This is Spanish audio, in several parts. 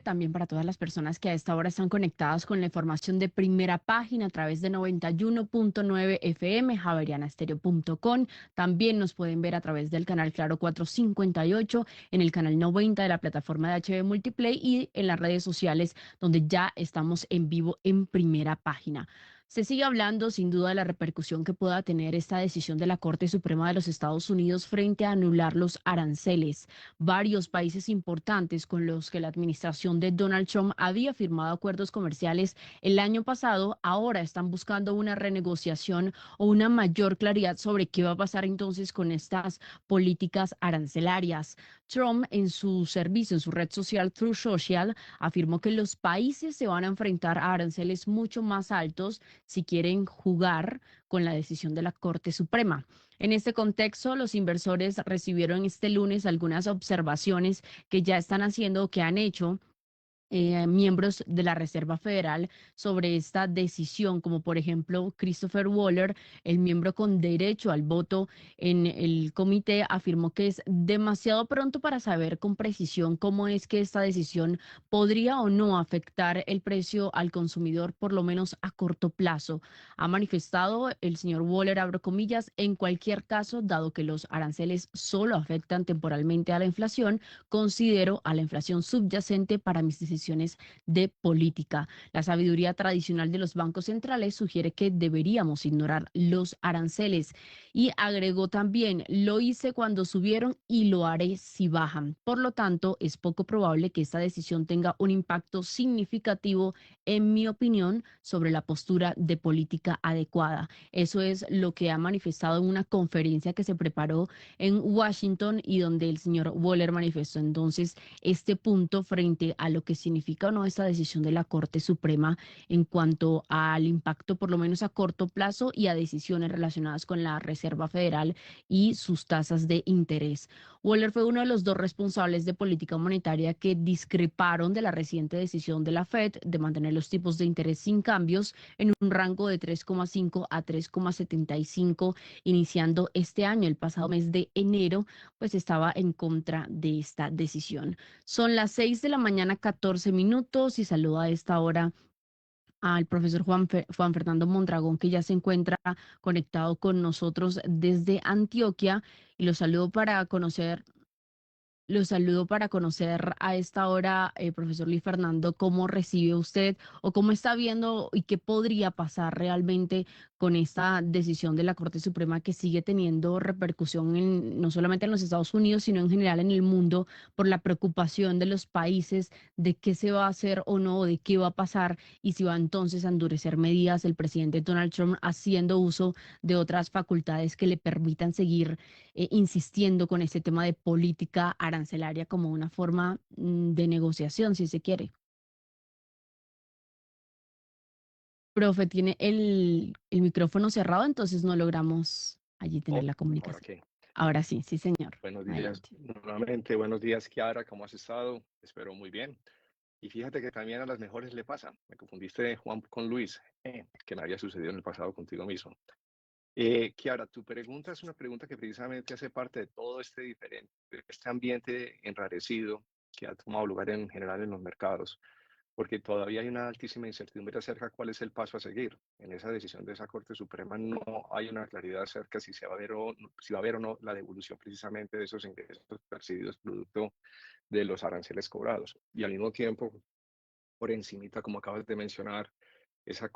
También para todas las personas que a esta hora están conectadas con la información de Primera Página a través de 91.9 FM, javerianastereo.com. También nos pueden ver a través del canal Claro 458, en el canal 90 de la plataforma de HB Multiplay y en las redes sociales donde ya estamos en vivo en Primera Página. Se sigue hablando sin duda de la repercusión que pueda tener esta decisión de la Corte Suprema de los Estados Unidos frente a anular los aranceles. Varios países importantes con los que la administración de Donald Trump había firmado acuerdos comerciales el año pasado, ahora están buscando una renegociación o una mayor claridad sobre qué va a pasar entonces con estas políticas arancelarias. Trump en su servicio, en su red social Truth Social, afirmó que los países se van a enfrentar a aranceles mucho más altos si quieren jugar con la decisión de la Corte Suprema. En este contexto, los inversores recibieron este lunes algunas observaciones que ya están haciendo o que han hecho miembros de la Reserva Federal sobre esta decisión, como por ejemplo Christopher Waller, el miembro con derecho al voto en el comité, afirmó que es demasiado pronto para saber con precisión cómo es que esta decisión podría o no afectar el precio al consumidor, por lo menos a corto plazo. Ha manifestado el señor Waller, abro comillas, en cualquier caso, dado que los aranceles solo afectan temporalmente a la inflación, considero a la inflación subyacente para mis decisiones de política. La sabiduría tradicional de los bancos centrales sugiere que deberíamos ignorar los aranceles y agregó también, lo hice cuando subieron y lo haré si bajan. Por lo tanto, es poco probable que esta decisión tenga un impacto significativo, en mi opinión, sobre la postura de política adecuada. Eso es lo que ha manifestado en una conferencia que se preparó en Washington y donde el señor Waller manifestó entonces este punto frente a lo que significa o no esta decisión de la Corte Suprema en cuanto al impacto, por lo menos a corto plazo, y a decisiones relacionadas con la Reserva Federal y sus tasas de interés. Waller fue uno de los dos responsables de política monetaria que discreparon de la reciente decisión de la Fed de mantener los tipos de interés sin cambios en un rango de 3,5 a 3,75 iniciando este año. El pasado mes de enero, pues estaba en contra de esta decisión. Son las 6 de la mañana, 14 minutos, y saludo a esta hora al profesor Juan Fernando Mondragón, que ya se encuentra conectado con nosotros desde Antioquia, y lo saludo para conocer a esta hora, profesor Luis Fernando, cómo recibe usted o cómo está viendo y qué podría pasar realmente con esta decisión de la Corte Suprema que sigue teniendo repercusión no solamente en los Estados Unidos, sino en general en el mundo por la preocupación de los países de qué se va a hacer o no, o de qué va a pasar y si va entonces a endurecer medidas el presidente Donald Trump haciendo uso de otras facultades que le permitan seguir insistiendo con este tema de política arancelaria como una forma de negociación, si se quiere. Profe, tiene el micrófono cerrado, entonces no logramos allí tener Oh, la ahora comunicación. qué. Ahora sí, sí, señor. Buenos días, Adelante. nuevamente. Buenos días, Kiara. ¿Cómo has estado? Espero muy bien. Y fíjate que también a las mejores le pasa. Me confundiste, Juan, con Luis, que me había sucedido en el pasado contigo mismo. Kiara, tu pregunta es una pregunta que precisamente hace parte de todo este ambiente enrarecido que ha tomado lugar en general en los mercados, porque todavía hay una altísima incertidumbre acerca de cuál es el paso a seguir. En esa decisión de esa Corte Suprema no hay una claridad acerca si se va a ver o si va a haber o no la devolución precisamente de esos ingresos percibidos producto de los aranceles cobrados. Y al mismo tiempo, por encimita, como acabas de mencionar, esa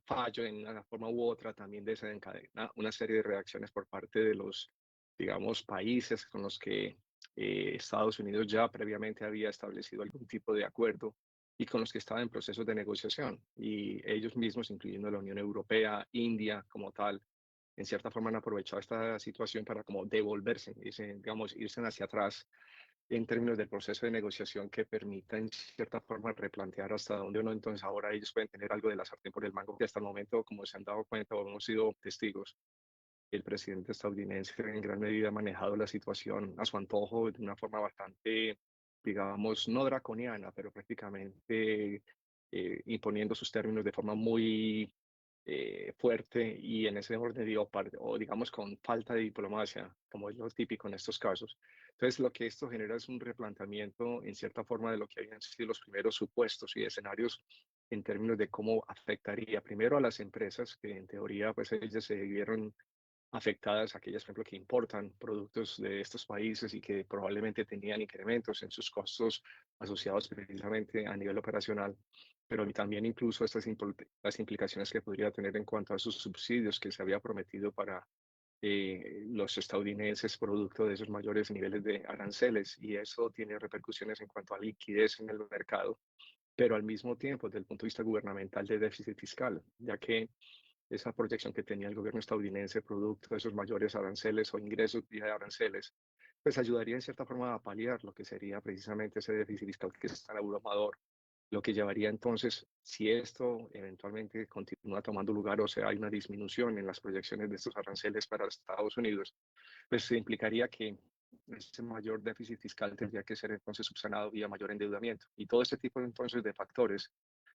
fallo en una forma u otra también desencadena una serie de reacciones por parte de los, digamos, países con los que Estados Unidos ya previamente había establecido algún tipo de acuerdo y con los que estaba en procesos de negociación. Y ellos mismos, incluyendo la Unión Europea, India como tal, en cierta forma han aprovechado esta situación para como devolverse, digamos, irse hacia atrás en términos del proceso de negociación que permita en cierta forma replantear hasta dónde uno entonces ahora ellos pueden tener algo de la sartén por el mango, que hasta el momento, como se han dado cuenta o hemos sido testigos, el presidente estadounidense en gran medida ha manejado la situación a su antojo de una forma bastante, digamos, no draconiana, pero prácticamente imponiendo sus términos de forma muy fuerte y en ese orden o digamos con falta de diplomacia, como es lo típico en estos casos. Entonces, lo que esto genera es un replanteamiento en cierta forma de lo que habían sido los primeros supuestos y escenarios en términos de cómo afectaría primero a las empresas, que en teoría pues ellas se vieron afectadas, aquellas, por ejemplo, que importan productos de estos países y que probablemente tenían incrementos en sus costos asociados precisamente a nivel operacional, pero también incluso las implicaciones que podría tener en cuanto a sus subsidios que se había prometido para los estadounidenses producto de esos mayores niveles de aranceles, y eso tiene repercusiones en cuanto a liquidez en el mercado, pero al mismo tiempo desde el punto de vista gubernamental de déficit fiscal, ya que esa proyección que tenía el gobierno estadounidense producto de esos mayores aranceles o ingresos vía aranceles, pues ayudaría en cierta forma a paliar lo que sería precisamente ese déficit fiscal que es tan abrumador, lo que llevaría entonces, si esto eventualmente continúa tomando lugar, o sea, hay una disminución en las proyecciones de estos aranceles para Estados Unidos, pues se implicaría que ese mayor déficit fiscal tendría que ser entonces subsanado vía mayor endeudamiento. Y todo este tipo entonces de factores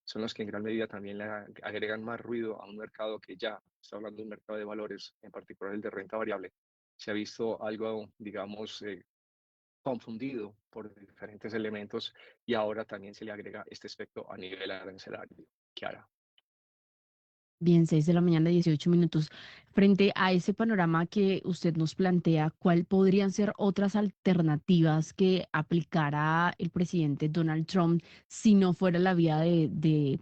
son los que en gran medida también le agregan más ruido a un mercado que ya está hablando de un mercado de valores, en particular el de renta variable. Se ha visto algo, digamos, confundido por diferentes elementos y ahora también se le agrega este aspecto a nivel arancelario. Kiara. Bien, 6 de la mañana, 18 minutos. Frente a ese panorama que usted nos plantea, ¿cuál podrían ser otras alternativas que aplicara el presidente Donald Trump si no fuera la vía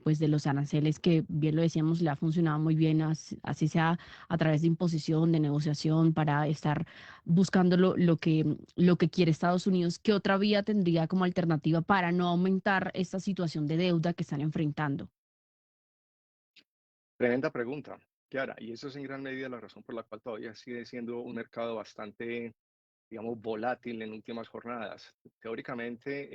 pues de los aranceles, que bien lo decíamos, le ha funcionado muy bien, así sea a través de imposición, de negociación, para estar buscando lo que quiere Estados Unidos? ¿Qué otra vía tendría como alternativa para no aumentar esta situación de deuda que están enfrentando? Tremenda pregunta, Kiara, y eso es en gran medida la razón por la cual todavía sigue siendo un mercado bastante, digamos, volátil en últimas jornadas. Teóricamente,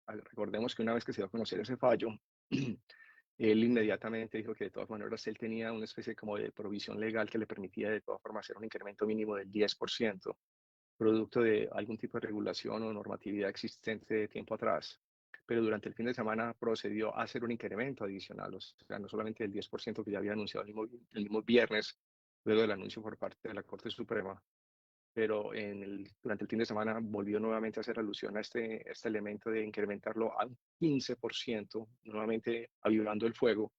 recordemos que una vez que se dio a conocer ese fallo, él inmediatamente dijo que de todas maneras él tenía una especie como de provisión legal que le permitía de todas formas hacer un incremento mínimo del 10%, producto de algún tipo de regulación o normatividad existente de tiempo atrás. Pero durante el fin de semana procedió a hacer un incremento adicional, o sea, no solamente el 10% que ya había anunciado el mismo viernes, luego del anuncio por parte de la Corte Suprema, pero durante el fin de semana volvió nuevamente a hacer alusión a este elemento de incrementarlo a un 15%, nuevamente avivando el fuego,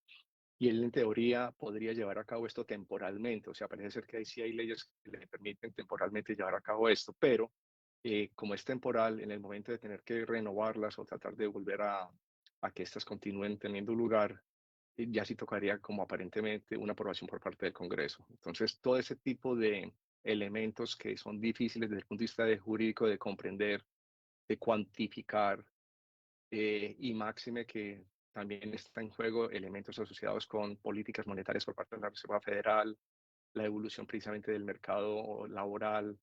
y él en teoría podría llevar a cabo esto temporalmente, o sea, parece ser que ahí sí hay leyes que le permiten temporalmente llevar a cabo esto, pero como es temporal, en el momento de tener que renovarlas o tratar de volver a que éstas continúen teniendo lugar, ya sí tocaría como aparentemente una aprobación por parte del Congreso. Entonces, todo ese tipo de elementos que son difíciles desde el punto de vista de jurídico de comprender, de cuantificar, y máxime que también está en juego elementos asociados con políticas monetarias por parte de la Reserva Federal, la evolución precisamente del mercado laboral,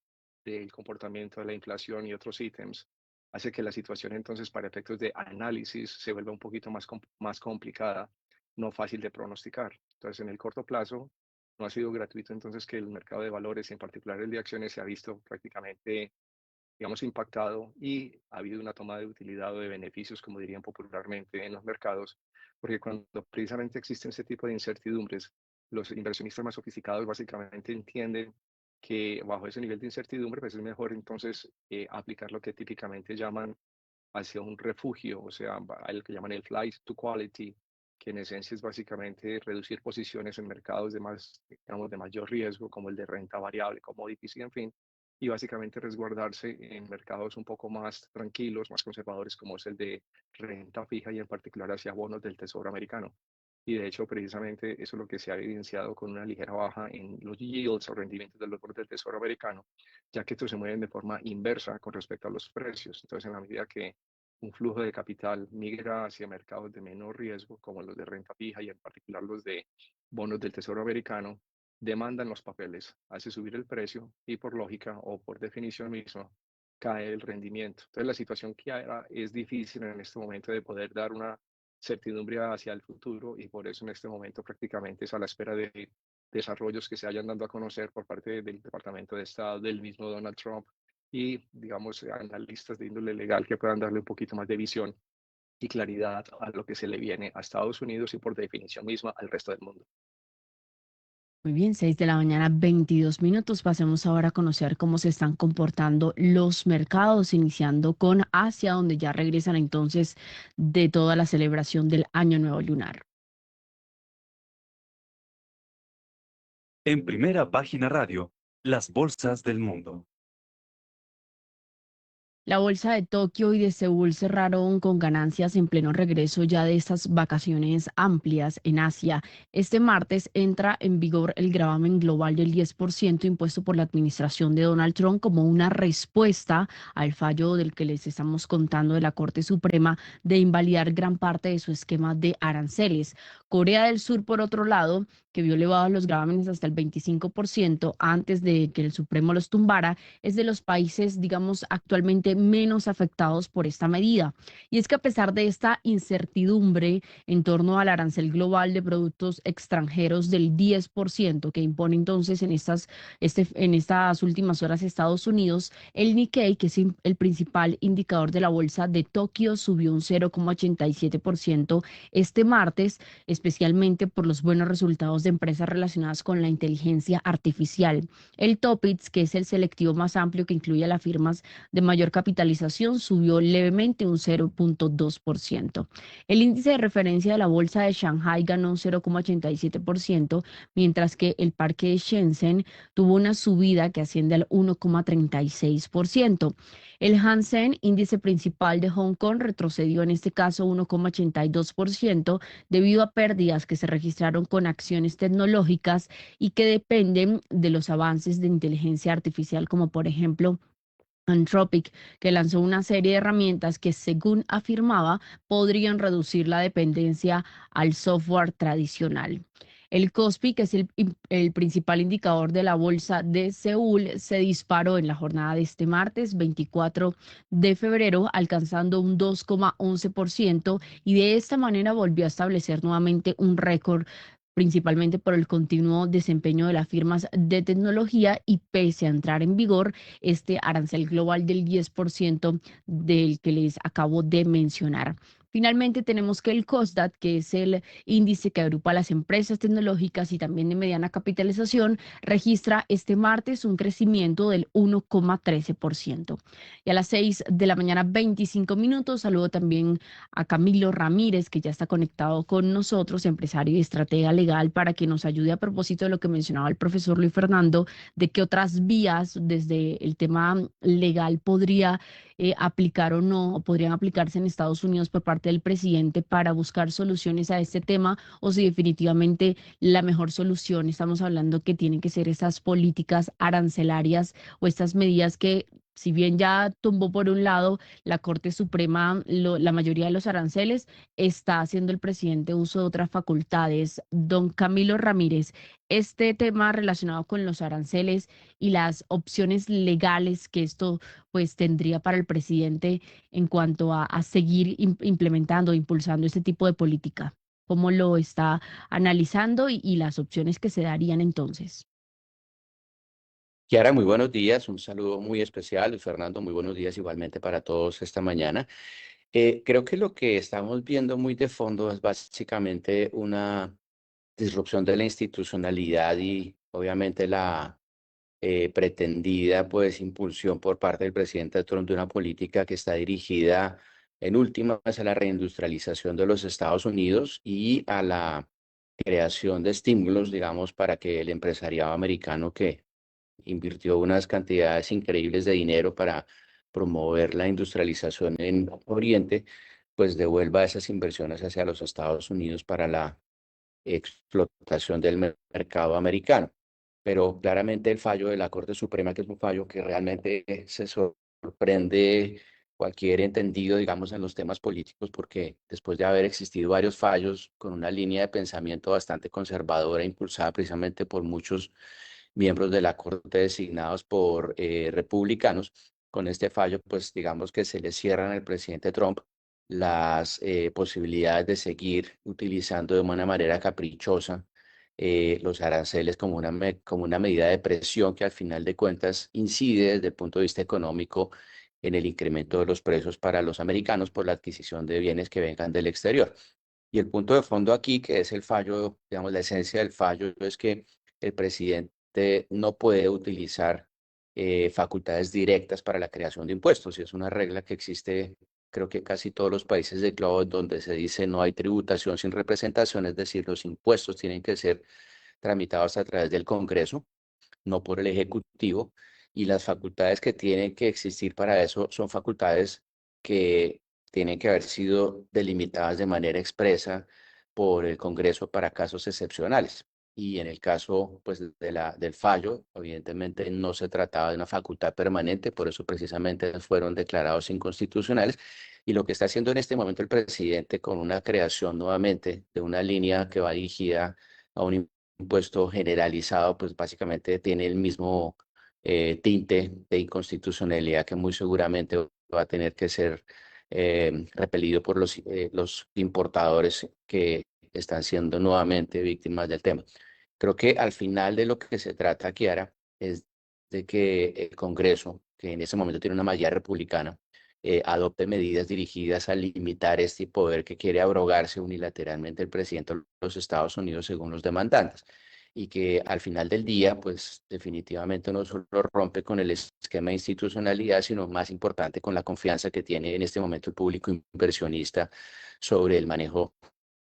del comportamiento de la inflación y otros ítems, hace que la situación entonces para efectos de análisis se vuelva un poquito más complicada, no fácil de pronosticar. Entonces, en el corto plazo, no ha sido gratuito entonces que el mercado de valores, en particular el de acciones, se ha visto prácticamente, digamos, impactado y ha habido una toma de utilidad o de beneficios, como dirían popularmente en los mercados, porque cuando precisamente existen ese tipo de incertidumbres, los inversionistas más sofisticados básicamente entienden que bajo ese nivel de incertidumbre, pues es mejor entonces aplicar lo que típicamente llaman hacia un refugio, o sea, a lo que llaman el flight to quality, que en esencia es básicamente reducir posiciones en mercados digamos, de mayor riesgo, como el de renta variable, commodities y en fin, y básicamente resguardarse en mercados un poco más tranquilos, más conservadores, como es el de renta fija y en particular hacia bonos del Tesoro americano. Y de hecho, precisamente eso es lo que se ha evidenciado con una ligera baja en los yields o rendimientos de los bonos del Tesoro americano, ya que estos se mueven de forma inversa con respecto a los precios. Entonces, en la medida que un flujo de capital migra hacia mercados de menor riesgo, como los de renta fija y en particular los de bonos del Tesoro americano, demandan los papeles, hace subir el precio y por lógica o por definición misma cae el rendimiento. Entonces, la situación que hay es difícil en este momento de poder dar una certidumbre hacia el futuro y por eso en este momento prácticamente es a la espera de desarrollos que se hayan dando a conocer por parte del Departamento de Estado, del mismo Donald Trump y, digamos, analistas de índole legal que puedan darle un poquito más de visión y claridad a lo que se le viene a Estados Unidos y por definición misma al resto del mundo. Muy bien, 6 de la mañana, 22 minutos. Pasemos ahora a conocer cómo se están comportando los mercados, iniciando con Asia, donde ya regresan entonces de toda la celebración del Año Nuevo Lunar. En Primera Página Radio, las bolsas del mundo. La bolsa de Tokio y de Seúl cerraron con ganancias en pleno regreso ya de estas vacaciones amplias en Asia. Este martes entra en vigor el gravamen global del 10% impuesto por la administración de Donald Trump como una respuesta al fallo del que les estamos contando de la Corte Suprema de invalidar gran parte de su esquema de aranceles. Corea del Sur, por otro lado, que vio elevados los gravámenes hasta el 25% antes de que el Supremo los tumbara, es de los países, digamos, actualmente menos afectados por esta medida. Y es que a pesar de esta incertidumbre en torno al arancel global de productos extranjeros del 10% que impone entonces en estas últimas horas Estados Unidos, el Nikkei, que es el principal indicador de la bolsa de Tokio, subió un 0,87% este martes, especialmente por los buenos resultados de empresas relacionadas con la inteligencia artificial. El Topix, que es el selectivo más amplio que incluye a las firmas de mayor capitalización, subió levemente un 0,2%. El índice de referencia de la bolsa de Shanghai ganó un 0,87%, mientras que el parque de Shenzhen tuvo una subida que asciende al 1,36%. El Hang Seng, índice principal de Hong Kong, retrocedió en este caso 1,82% debido a pérdidas que se registraron con acciones tecnológicas y que dependen de los avances de inteligencia artificial, como por ejemplo Anthropic, que lanzó una serie de herramientas que, según afirmaba, podrían reducir la dependencia al software tradicional. El Kospi, que es el principal indicador de la bolsa de Seúl, se disparó en la jornada de este martes 24 de febrero, alcanzando un 2,11% y de esta manera volvió a establecer nuevamente un récord, principalmente por el continuo desempeño de las firmas de tecnología y pese a entrar en vigor este arancel global del 10% del que les acabo de mencionar. Finalmente tenemos que el COSDAT, que es el índice que agrupa a las empresas tecnológicas y también de mediana capitalización, registra este martes un crecimiento del 1,13%. Y a las 6 de la mañana, 25 minutos, saludo también a Camilo Ramírez, que ya está conectado con nosotros, empresario y estratega legal, para que nos ayude a propósito de lo que mencionaba el profesor Luis Fernando, de qué otras vías desde el tema legal podría aplicar o no, o podrían aplicarse en Estados Unidos por parte del presidente para buscar soluciones a este tema, o si definitivamente la mejor solución, estamos hablando que tienen que ser esas políticas arancelarias o estas medidas que, si bien ya tumbó por un lado la Corte Suprema la mayoría de los aranceles, está haciendo el presidente uso de otras facultades. Don Camilo Ramírez, este tema relacionado con los aranceles y las opciones legales que esto pues tendría para el presidente en cuanto a seguir implementando, impulsando este tipo de política. ¿Cómo lo está analizando y las opciones que se darían entonces? Kiara, muy buenos días, un saludo muy especial. Luis Fernando, muy buenos días igualmente para todos esta mañana. Creo que lo que estamos viendo muy de fondo es básicamente una disrupción de la institucionalidad y obviamente la pretendida pues impulsión por parte del presidente Trump de una política que está dirigida en últimas a la reindustrialización de los Estados Unidos y a la creación de estímulos, digamos, para que el empresariado americano que invirtió unas cantidades increíbles de dinero para promover la industrialización en Oriente, pues devuelva esas inversiones hacia los Estados Unidos para la explotación del mercado americano. Pero claramente el fallo de la Corte Suprema, que es un fallo que realmente se sorprende cualquier entendido, digamos, en los temas políticos, porque después de haber existido varios fallos con una línea de pensamiento bastante conservadora, impulsada precisamente por muchos miembros de la Corte designados por republicanos, con este fallo, pues digamos que se le cierran al presidente Trump las posibilidades de seguir utilizando de una manera caprichosa los aranceles como como una medida de presión que al final de cuentas incide desde el punto de vista económico en el incremento de los precios para los americanos por la adquisición de bienes que vengan del exterior. Y el punto de fondo aquí, que es el fallo, digamos, la esencia del fallo, es que el presidente no puede utilizar facultades directas para la creación de impuestos. Y es una regla que existe, creo que casi todos los países del globo, donde se dice no hay tributación sin representación, es decir, los impuestos tienen que ser tramitados a través del Congreso, no por el Ejecutivo, y las facultades que tienen que existir para eso son facultades que tienen que haber sido delimitadas de manera expresa por el Congreso para casos excepcionales. Y en el caso pues, del fallo, evidentemente no se trataba de una facultad permanente, por eso precisamente fueron declarados inconstitucionales. Y lo que está haciendo en este momento el presidente con una creación nuevamente de una línea que va dirigida a un impuesto generalizado, pues básicamente tiene el mismo tinte de inconstitucionalidad que muy seguramente va a tener que ser repelido por los importadores que están siendo nuevamente víctimas del tema. Creo que al final de lo que se trata, Kiara, es de que el Congreso, que en ese momento tiene una mayoría republicana, adopte medidas dirigidas a limitar este poder que quiere abrogarse unilateralmente el presidente de los Estados Unidos según los demandantes, y que al final del día, pues definitivamente no solo rompe con el esquema de institucionalidad, sino más importante con la confianza que tiene en este momento el público inversionista sobre el manejo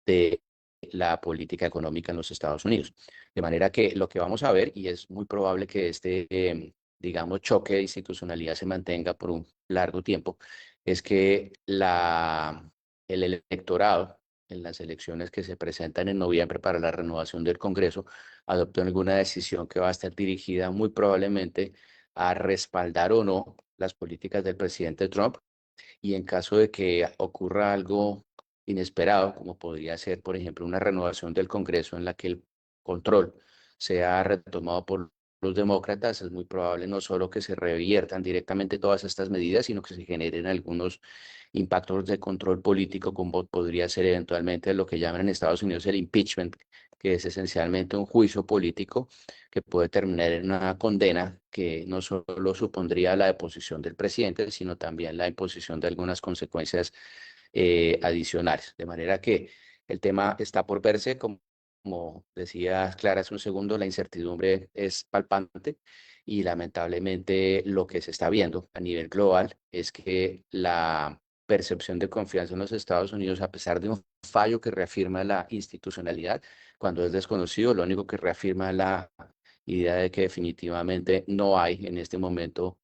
de la política económica en los Estados Unidos. De manera que lo que vamos a ver, y es muy probable que digamos, choque de institucionalidad se mantenga por un largo tiempo, es que el electorado en las elecciones que se presentan en noviembre para la renovación del Congreso adoptó alguna decisión que va a estar dirigida muy probablemente a respaldar o no las políticas del presidente Trump, y en caso de que ocurra algo inesperado, como podría ser, por ejemplo, una renovación del Congreso en la que el control sea retomado por los demócratas, es muy probable no solo que se reviertan directamente todas estas medidas, sino que se generen algunos impactos de control político, como podría ser eventualmente lo que llaman en Estados Unidos el impeachment, que es esencialmente un juicio político que puede terminar en una condena que no solo supondría la deposición del presidente, sino también la imposición de algunas consecuencias adicionales. De manera que el tema está por verse, como decía Clara hace un segundo, la incertidumbre es palpante y lamentablemente lo que se está viendo a nivel global es que la percepción de confianza en los Estados Unidos, a pesar de un fallo que reafirma la institucionalidad, cuando es desconocido, lo único que reafirma la idea de que definitivamente no hay en este momento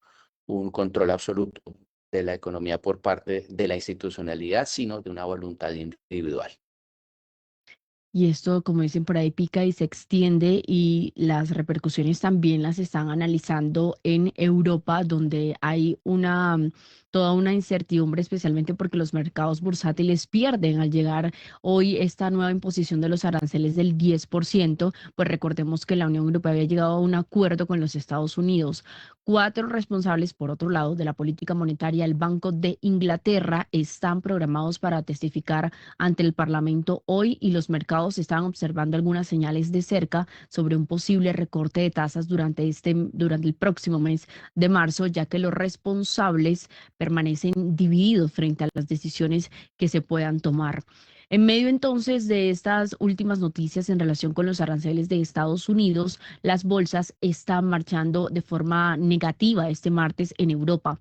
un control absoluto de la economía por parte de la institucionalidad, sino de una voluntad individual. Y esto, como dicen por ahí, pica y se extiende y las repercusiones también las están analizando en Europa, donde hay toda una incertidumbre, especialmente porque los mercados bursátiles pierden al llegar hoy esta nueva imposición de los aranceles del 10%, pues recordemos que la Unión Europea había llegado a un acuerdo con los Estados Unidos. 4 responsables, por otro lado, de la política monetaria, el Banco de Inglaterra, están programados para testificar ante el Parlamento hoy y los mercados están observando algunas señales de cerca sobre un posible recorte de tasas durante el próximo mes de marzo, ya que los responsables permanecen divididos frente a las decisiones que se puedan tomar. En medio entonces de estas últimas noticias en relación con los aranceles de Estados Unidos, las bolsas están marchando de forma negativa este martes en Europa.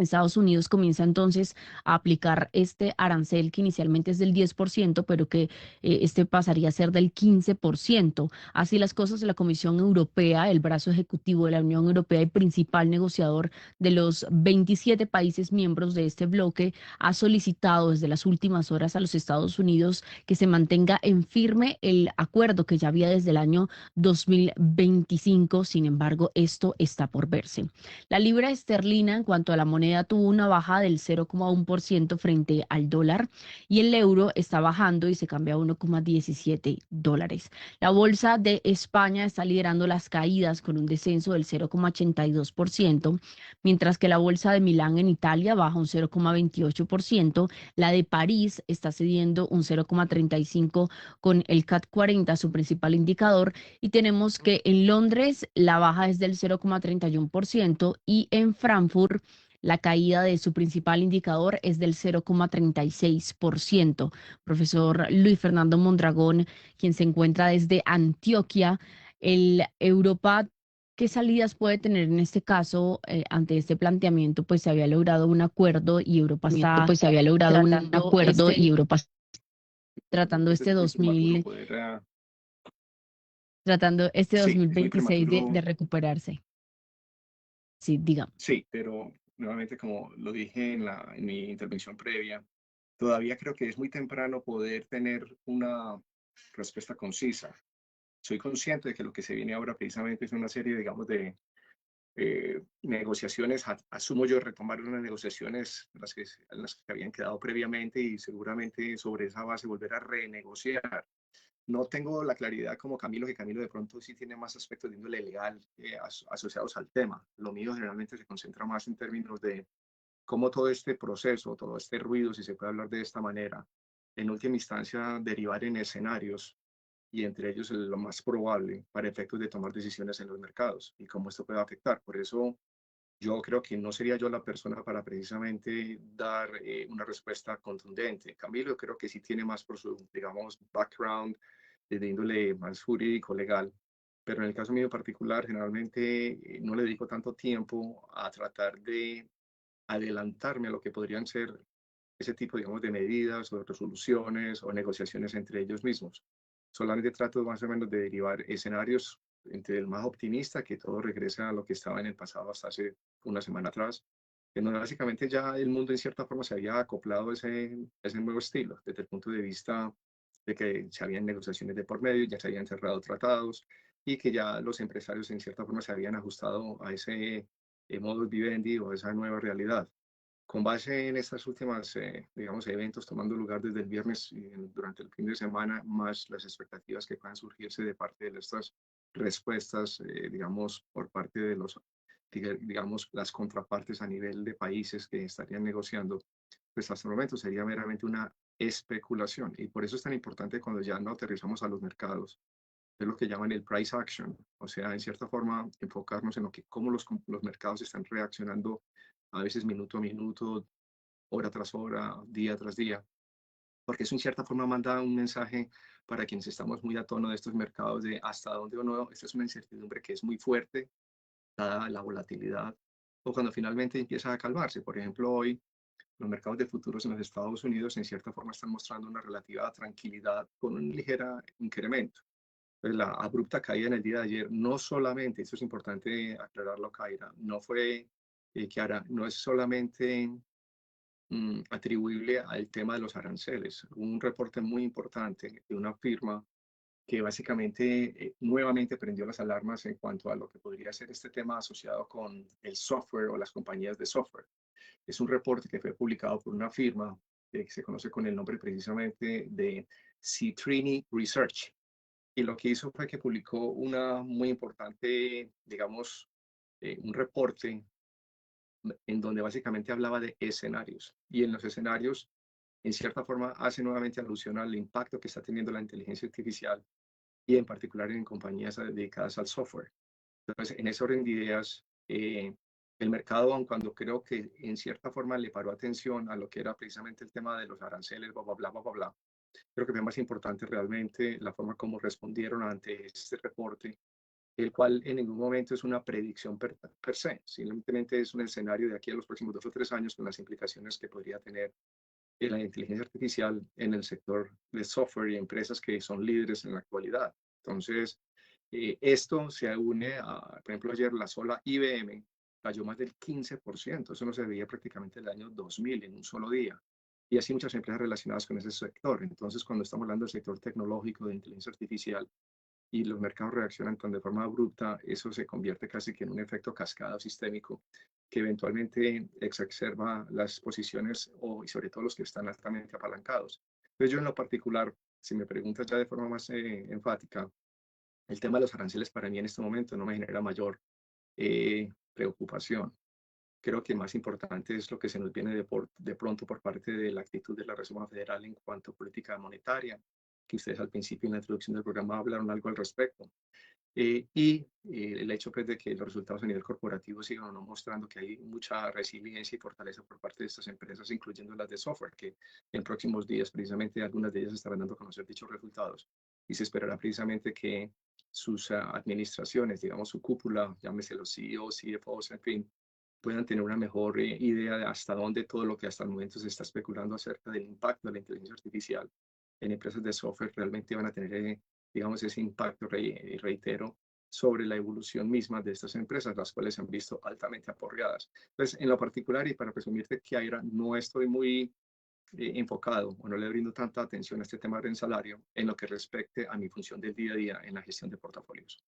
Estados Unidos comienza entonces a aplicar este arancel que inicialmente es del 10%, pero que este pasaría a ser del 15%. Así las cosas, la Comisión Europea, el brazo ejecutivo de la Unión Europea y principal negociador de los 27 países miembros de este bloque, ha solicitado desde las últimas horas a los Estados Unidos que se mantenga en firme el acuerdo que ya había desde el año 2025. Sin embargo, esto está por verse. La libra esterlina, en cuanto a la moneda, tuvo una baja del 0,1% frente al dólar y el euro está bajando y se cambia a 1,17 dólares. La bolsa de España está liderando las caídas con un descenso del 0,82%, mientras que la bolsa de Milán en Italia baja un 0,28%, la de París está cediendo un 0,35% con el CAC 40, su principal indicador, y tenemos que en Londres la baja es del 0,31% y en Frankfurt la caída de su principal indicador es del 0,36%. Profesor Luis Fernando Mondragón, quien se encuentra desde Antioquia, Europa, ¿qué salidas puede tener en este caso ante este planteamiento? Pues se había logrado un acuerdo y Europa está Pues se había logrado un tratando acuerdo y Europa tratando es este muy prematuro 2000, poder, tratando este sí, es muy 2026 de prematuro, recuperarse. Sí, digamos. sí, pero nuevamente como lo dije en mi intervención previa, todavía creo que es muy temprano poder tener una respuesta concisa. Soy consciente de que lo que se viene ahora precisamente es una serie, digamos, de negociaciones. Asumo yo retomar unas negociaciones en las que habían quedado previamente y seguramente sobre esa base volver a renegociar. No tengo la claridad como Camilo, que Camilo de pronto sí tiene más aspectos de índole legal asociados al tema. Lo mío generalmente se concentra más en términos de cómo todo este proceso, todo este ruido, si se puede hablar de esta manera, en última instancia derivar en escenarios y entre ellos lo más probable para efectos de tomar decisiones en los mercados y cómo esto puede afectar. Por eso yo creo que no sería yo la persona para precisamente dar una respuesta contundente. Camilo creo que sí tiene más por su, digamos, background de índole más jurídico, legal, pero en el caso mío en particular, generalmente no le dedico tanto tiempo a tratar de adelantarme a lo que podrían ser ese tipo, digamos, de medidas o resoluciones o negociaciones entre ellos mismos. Solamente trato más o menos de derivar escenarios entre el más optimista, que todo regresa a lo que estaba en el pasado hasta hace una semana atrás, en donde básicamente ya el mundo en cierta forma se había acoplado a ese nuevo estilo, desde el punto de vista de que se habían negociaciones de por medio, ya se habían cerrado tratados y que ya los empresarios en cierta forma se habían ajustado a ese modus vivendi o a esa nueva realidad. Con base en estas últimas, digamos, eventos tomando lugar desde el viernes y durante el fin de semana, más las expectativas que puedan surgirse de parte de estas respuestas, digamos, por parte de los, digamos, las contrapartes a nivel de países que estarían negociando, pues hasta el momento sería meramente una especulación. Y por eso es tan importante cuando ya no aterrizamos a los mercados, es lo que llaman el price action, o sea, en cierta forma, enfocarnos en lo que, cómo los mercados están reaccionando a veces minuto a minuto, hora tras hora, día tras día, porque eso en cierta forma manda un mensaje para quienes estamos muy a tono de estos mercados de hasta dónde o no, esta es una incertidumbre que es muy fuerte, dada la volatilidad, o cuando finalmente empieza a calmarse. Por ejemplo, hoy los mercados de futuros en los Estados Unidos en cierta forma están mostrando una relativa tranquilidad con un ligero incremento. Pues la abrupta caída en el día de ayer, no solamente, esto es importante aclararlo, Kaira, no fue, Kiara, no es solamente atribuible al tema de los aranceles. Un reporte muy importante de una firma que básicamente nuevamente prendió las alarmas en cuanto a lo que podría ser este tema asociado con el software o las compañías de software. Es un reporte que fue publicado por una firma que se conoce con el nombre precisamente de Citrini Research. Y lo que hizo fue que publicó una muy importante, digamos, un reporte en donde básicamente hablaba de escenarios. Y en los escenarios, en cierta forma, hace nuevamente alusión al impacto que está teniendo la inteligencia artificial y en particular en compañías dedicadas al software. Entonces, en ese orden de ideas, el mercado, aun cuando creo que en cierta forma le paró atención a lo que era precisamente el tema de los aranceles, bla, bla, bla, bla, bla, bla, creo que fue más importante realmente la forma como respondieron ante este reporte, el cual en ningún momento es una predicción per se, simplemente es un escenario de aquí a los próximos 2 o 3 años con las implicaciones que podría tener la inteligencia artificial en el sector de software y empresas que son líderes en la actualidad. Entonces, esto se une a, por ejemplo, ayer la sola IBM cayó más del 15%, eso no se veía prácticamente el año 2000 en un solo día. Y así muchas empresas relacionadas con ese sector. Entonces, cuando estamos hablando del sector tecnológico de inteligencia artificial, y los mercados reaccionan tan de forma abrupta, eso se convierte casi que en un efecto cascada sistémico que eventualmente exacerba las posiciones y sobre todo los que están altamente apalancados. Entonces yo en lo particular, si me preguntas ya de forma más enfática, el tema de los aranceles para mí en este momento no me genera mayor preocupación. Creo que más importante es lo que se nos viene de pronto por parte de la actitud de la Reserva Federal en cuanto a política monetaria, que ustedes al principio en la introducción del programa hablaron algo al respecto. El hecho pues, de que los resultados a nivel corporativo sigan no mostrando que hay mucha resiliencia y fortaleza por parte de estas empresas, incluyendo las de software, que en próximos días precisamente algunas de ellas estarán dando a conocer dichos resultados. y se esperará precisamente que sus administraciones, digamos su cúpula, llámese los CEOs, CFOs, en fin, puedan tener una mejor idea de hasta dónde todo lo que hasta el momento se está especulando acerca del impacto de la inteligencia artificial en empresas de software realmente van a tener, digamos, ese impacto, reitero, sobre la evolución misma de estas empresas, las cuales se han visto altamente aporreadas. Entonces, en lo particular, y para resumirte, Kiara, no estoy muy enfocado o no le brindo tanta atención a este tema del salario en lo que respecte a mi función del día a día en la gestión de portafolios.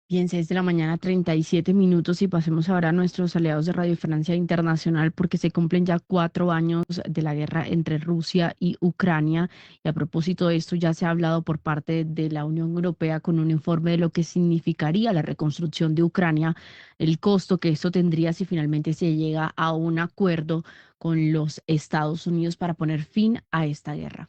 Bien, 6 de la mañana, 37 minutos y pasemos ahora a nuestros aliados de Radio Francia Internacional porque se cumplen ya 4 años de la guerra entre Rusia y Ucrania. Y a propósito de esto, ya se ha hablado por parte de la Unión Europea con un informe de lo que significaría la reconstrucción de Ucrania, el costo que esto tendría si finalmente se llega a un acuerdo con los Estados Unidos para poner fin a esta guerra.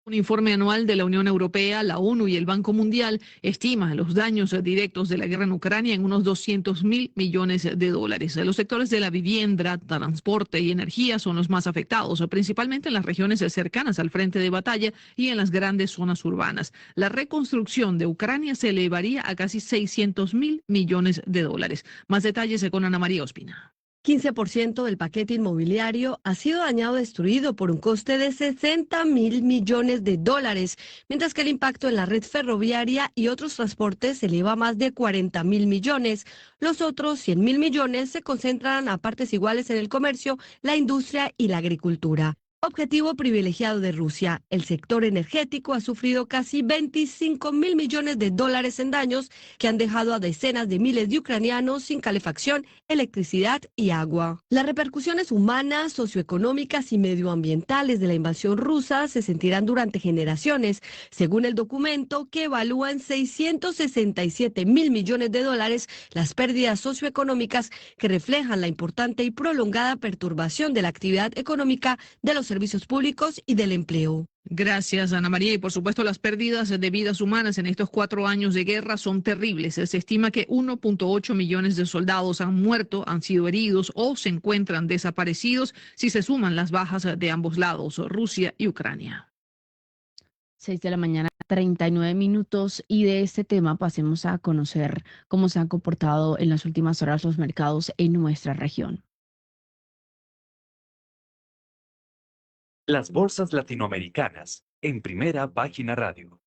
Un informe anual de la Unión Europea, la ONU y el Banco Mundial estima los daños directos de la guerra en Ucrania en unos 200.000 millones de dólares. Los sectores de la vivienda, transporte y energía son los más afectados, principalmente en las regiones cercanas al frente de batalla y en las grandes zonas urbanas. La reconstrucción de Ucrania se elevaría a casi 600.000 millones de dólares. Más detalles con Ana María Ospina. 15% del paquete inmobiliario ha sido dañado o destruido por un coste de 60.000 millones de dólares, mientras que el impacto en la red ferroviaria y otros transportes se eleva a más de 40.000 millones. Los otros 100.000 millones se concentran a partes iguales en el comercio, la industria y la agricultura. Objetivo privilegiado de Rusia, el sector energético ha sufrido casi 25.000 millones de dólares en daños que han dejado a decenas de miles de ucranianos sin calefacción, electricidad y agua. Las repercusiones humanas, socioeconómicas y medioambientales de la invasión rusa se sentirán durante generaciones, según el documento que evalúa en 667.000 millones de dólares las pérdidas socioeconómicas que reflejan la importante y prolongada perturbación de la actividad económica de los servicios públicos y del empleo. Gracias, Ana María. Y por supuesto, las pérdidas de vidas humanas en estos 4 años de guerra son terribles. Se estima que 1.8 millones de soldados han muerto, han sido heridos o se encuentran desaparecidos si se suman las bajas de ambos lados, Rusia y Ucrania. 6 de la mañana, 39 minutos y de este tema pasemos a conocer cómo se han comportado en las últimas horas los mercados en nuestra región. Las bolsas latinoamericanas, en Primera Página Radio.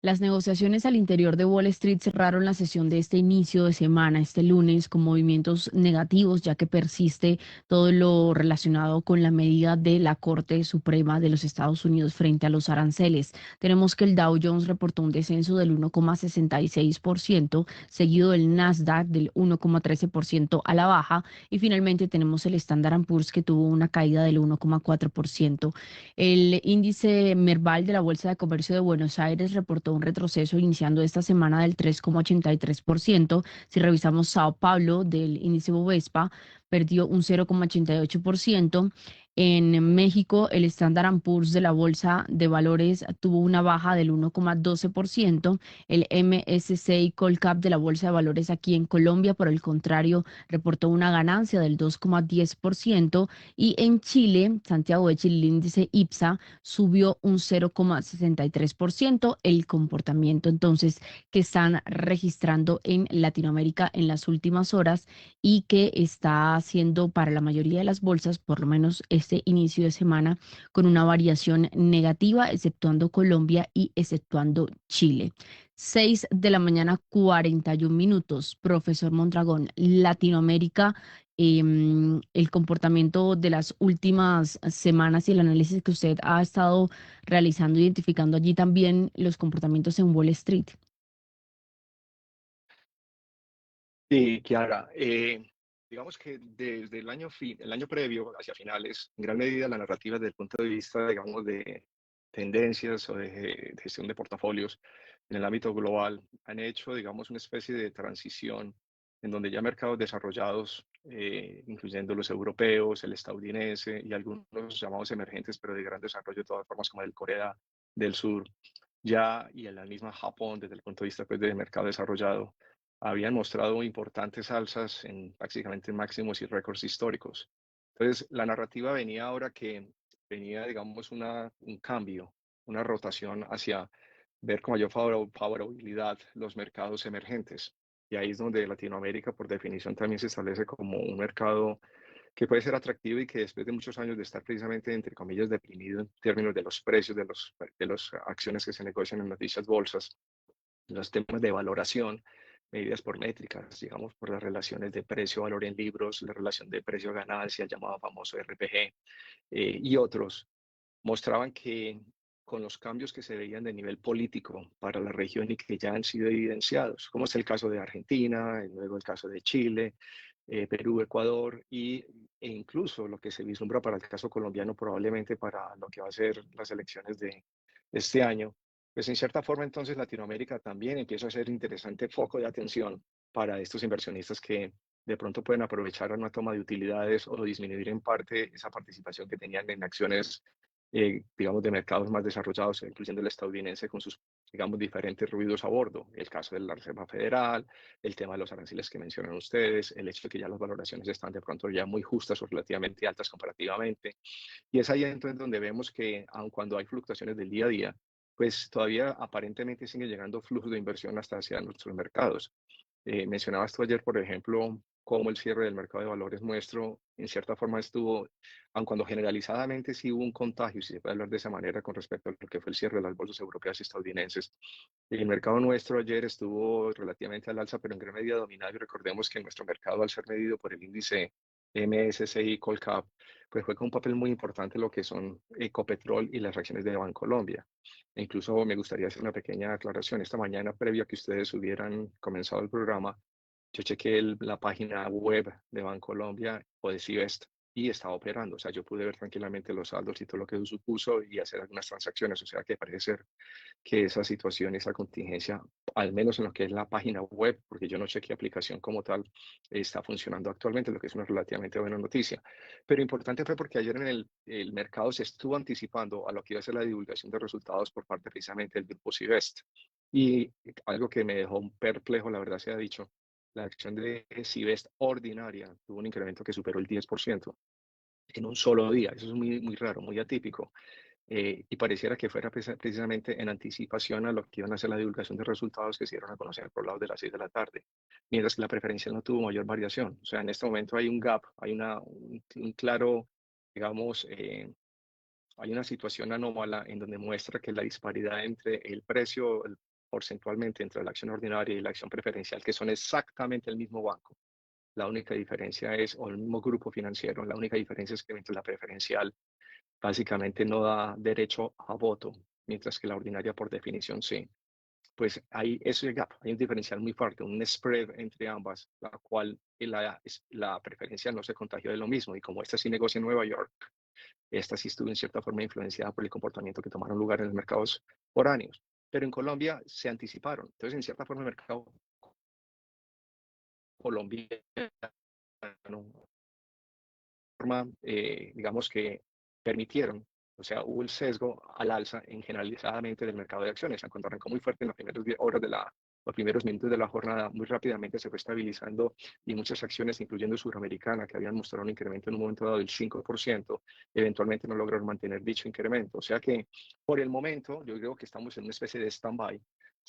Las negociaciones al interior de Wall Street cerraron la sesión de este inicio de semana, este lunes, con movimientos negativos, ya que persiste todo lo relacionado con la medida de la Corte Suprema de los Estados Unidos frente a los aranceles. Tenemos que el Dow Jones reportó un descenso del 1,66%, seguido del Nasdaq del 1,13% a la baja, y finalmente tenemos el Standard & Poor's que tuvo una caída del 1,4%. El índice Merval de la Bolsa de Comercio de Buenos Aires reportó un retroceso iniciando esta semana del 3,83%. Si revisamos Sao Paulo del índice Bovespa, perdió un 0,88%. En México, el Standard & Poor's de la Bolsa de Valores tuvo una baja del 1,12%. El MSCI Colcap de la Bolsa de Valores aquí en Colombia, por el contrario, reportó una ganancia del 2,10%. Y en Chile, Santiago de Chile, el índice IPSA subió un 0,63%. El comportamiento entonces que están registrando en Latinoamérica en las últimas horas y que está haciendo para la mayoría de las bolsas, por lo menos este inicio de semana, con una variación negativa, exceptuando Colombia y exceptuando Chile. 6 de la mañana, 41 minutos. Profesor Mondragón, Latinoamérica, el comportamiento de las últimas semanas y el análisis que usted ha estado realizando, identificando allí también los comportamientos en Wall Street. Sí, Kiara, digamos que desde el año previo hacia finales, en gran medida la narrativa desde el punto de vista, digamos, de tendencias o de gestión de portafolios en el ámbito global han hecho, digamos, una especie de transición en donde ya mercados desarrollados, incluyendo los europeos, el estadounidense y algunos llamados emergentes, pero de gran desarrollo de todas formas, como el Corea del Sur, ya y en la misma Japón, desde el punto de vista pues, del mercado desarrollado, habían mostrado importantes alzas en prácticamente máximos y récords históricos. Entonces, la narrativa venía ahora que venía, digamos, un cambio una rotación hacia ver con mayor favorabilidad los mercados emergentes. Y ahí es donde Latinoamérica, por definición, también se establece como un mercado que puede ser atractivo y que después de muchos años de estar precisamente, entre comillas, deprimido en términos de los precios de las acciones que se negocian en las dichas bolsas, los temas de valoración, medidas por métricas, digamos, por las relaciones de precio-valor en libros, la relación de precio-ganancia, el llamado famoso RPG, y otros, mostraban que con los cambios que se veían de nivel político para la región y que ya han sido evidenciados, como es el caso de Argentina, luego el caso de Chile, Perú, Ecuador e incluso lo que se vislumbra para el caso colombiano, probablemente para lo que va a ser las elecciones de este año, pues en cierta forma entonces Latinoamérica también empieza a ser interesante foco de atención para estos inversionistas que de pronto pueden aprovechar una toma de utilidades o disminuir en parte esa participación que tenían en acciones, digamos, de mercados más desarrollados, incluyendo el estadounidense con sus, digamos, diferentes ruidos a bordo. El caso de la Reserva Federal, el tema de los aranceles que mencionan ustedes, el hecho de que ya las valoraciones están de pronto ya muy justas o relativamente altas comparativamente. Y es ahí entonces donde vemos que, aun cuando hay fluctuaciones del día a día, pues todavía aparentemente sigue llegando flujo de inversión hasta hacia nuestros mercados. Mencionabas tú ayer, por ejemplo, cómo el cierre del mercado de valores nuestro, en cierta forma estuvo, aun cuando generalizadamente sí hubo un contagio, si se puede hablar de esa manera con respecto a lo que fue el cierre de las bolsas europeas y estadounidenses. El mercado nuestro ayer estuvo relativamente al alza, pero en gran medida dominado, y recordemos que nuestro mercado, al ser medido por el índice MSCI Colcap, pues fue con un papel muy importante lo que son Ecopetrol y las acciones de Bancolombia. E incluso me gustaría hacer una pequeña aclaración. Esta mañana, previo a que ustedes hubieran comenzado el programa, yo chequé la página web de Bancolombia o de Civest y estaba operando. O sea, yo pude ver tranquilamente los saldos y todo lo que eso supuso y hacer algunas transacciones. O sea, que parece ser que esa situación, esa contingencia, al menos en lo que es la página web, porque yo no sé qué aplicación como tal está funcionando actualmente, lo que es una relativamente buena noticia. Pero importante fue porque ayer en el mercado se estuvo anticipando a lo que iba a ser la divulgación de resultados por parte precisamente del grupo Civest. Y algo que me dejó perplejo, la verdad se ha dicho, la acción de Civest ordinaria tuvo un incremento que superó el 10% en un solo día. Eso es muy, muy raro, muy atípico. Y pareciera que fuera precisamente en anticipación a lo que iban a ser la divulgación de resultados que se dieron a conocer por lados de las 6 de la tarde, mientras que la preferencial no tuvo mayor variación. O sea, en este momento hay un gap, hay un claro, digamos, hay una situación anómala en donde muestra que la disparidad entre el precio porcentualmente entre la acción ordinaria y la acción preferencial, que son exactamente el mismo banco, la única diferencia es, o el mismo grupo financiero, la única diferencia es que mientras la preferencial básicamente no da derecho a voto, mientras que la ordinaria por definición sí. Pues hay ese gap, hay un diferencial muy fuerte, un spread entre ambas, la cual la preferencial no se contagió de lo mismo. Y como esta sí negocia en Nueva York, esta sí estuvo en cierta forma influenciada por el comportamiento que tomaron lugar en los mercados foráneos. Pero en Colombia se anticiparon. Entonces, en cierta forma, el mercado colombiano, digamos que permitieron, o sea, hubo el sesgo al alza en generalizadamente del mercado de acciones. Cuando arrancó muy fuerte en las primeras horas los primeros minutos de la jornada, muy rápidamente se fue estabilizando y muchas acciones, incluyendo Suramericana, que habían mostrado un incremento en un momento dado del 5%, eventualmente no lograron mantener dicho incremento. O sea que por el momento yo creo que estamos en una especie de stand-by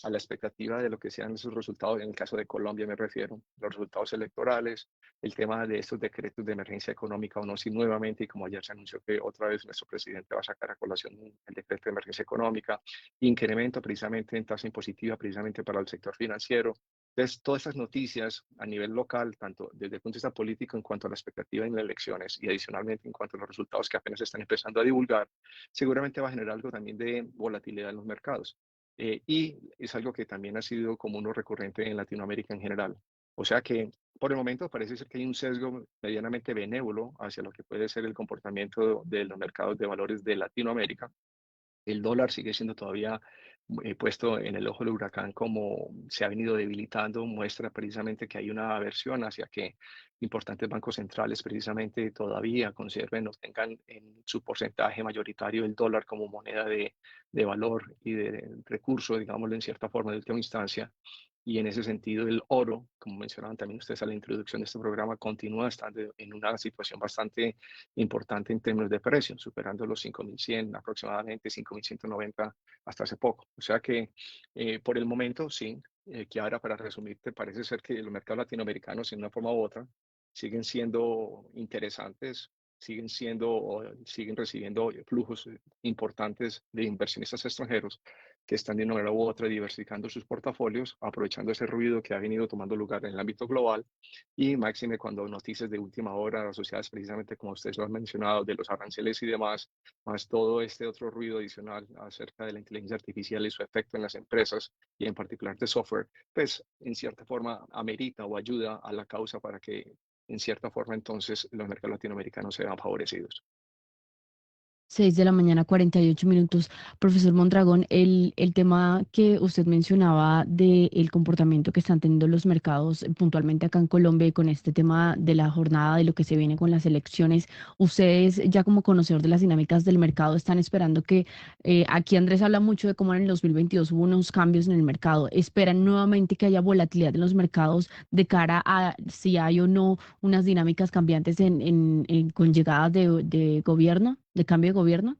a la expectativa de lo que sean esos resultados, en el caso de Colombia me refiero, los resultados electorales, el tema de estos decretos de emergencia económica o no, si nuevamente, y como ayer se anunció que otra vez nuestro presidente va a sacar a colación el decreto de emergencia económica, incremento precisamente en tasa impositiva precisamente para el sector financiero. Entonces, todas estas noticias a nivel local, tanto desde el punto de vista político en cuanto a la expectativa en las elecciones y adicionalmente en cuanto a los resultados que apenas se están empezando a divulgar, seguramente va a generar algo también de volatilidad en los mercados. Y es algo que también ha sido común o recurrente en Latinoamérica en general. O sea que por el momento parece ser que hay un sesgo medianamente benévolo hacia lo que puede ser el comportamiento de los mercados de valores de Latinoamérica. El dólar sigue siendo todavía puesto en el ojo del huracán como se ha venido debilitando, muestra precisamente que hay una aversión hacia que importantes bancos centrales precisamente todavía conserven o tengan en su porcentaje mayoritario el dólar como moneda de valor y de recurso, digámoslo en cierta forma de última instancia. Y en ese sentido, el oro, como mencionaban también ustedes a la introducción de este programa, continúa estando en una situación bastante importante en términos de precio, superando los 5.100, aproximadamente 5.190 hasta hace poco. O sea que por el momento, sí, Kiara, para resumirte, parece ser que los mercados latinoamericanos, en una forma u otra, siguen siendo interesantes, siguen recibiendo flujos importantes de inversionistas extranjeros que están de una manera u otra diversificando sus portafolios, aprovechando ese ruido que ha venido tomando lugar en el ámbito global y máxime cuando noticias de última hora asociadas precisamente, como ustedes lo han mencionado, de los aranceles y demás, más todo este otro ruido adicional acerca de la inteligencia artificial y su efecto en las empresas y en particular de software, pues en cierta forma amerita o ayuda a la causa para que en cierta forma entonces los mercados latinoamericanos se vean favorecidos. 6 de la mañana, 48 minutos. Profesor Mondragón, el tema que usted mencionaba del comportamiento que están teniendo los mercados puntualmente acá en Colombia y con este tema de la jornada, de lo que se viene con las elecciones, ustedes ya como conocedor de las dinámicas del mercado están esperando que, aquí Andrés habla mucho de cómo en el 2022 hubo unos cambios en el mercado, esperan nuevamente que haya volatilidad en los mercados de cara a si hay o no unas dinámicas cambiantes con llegada de gobierno, de cambio de gobierno?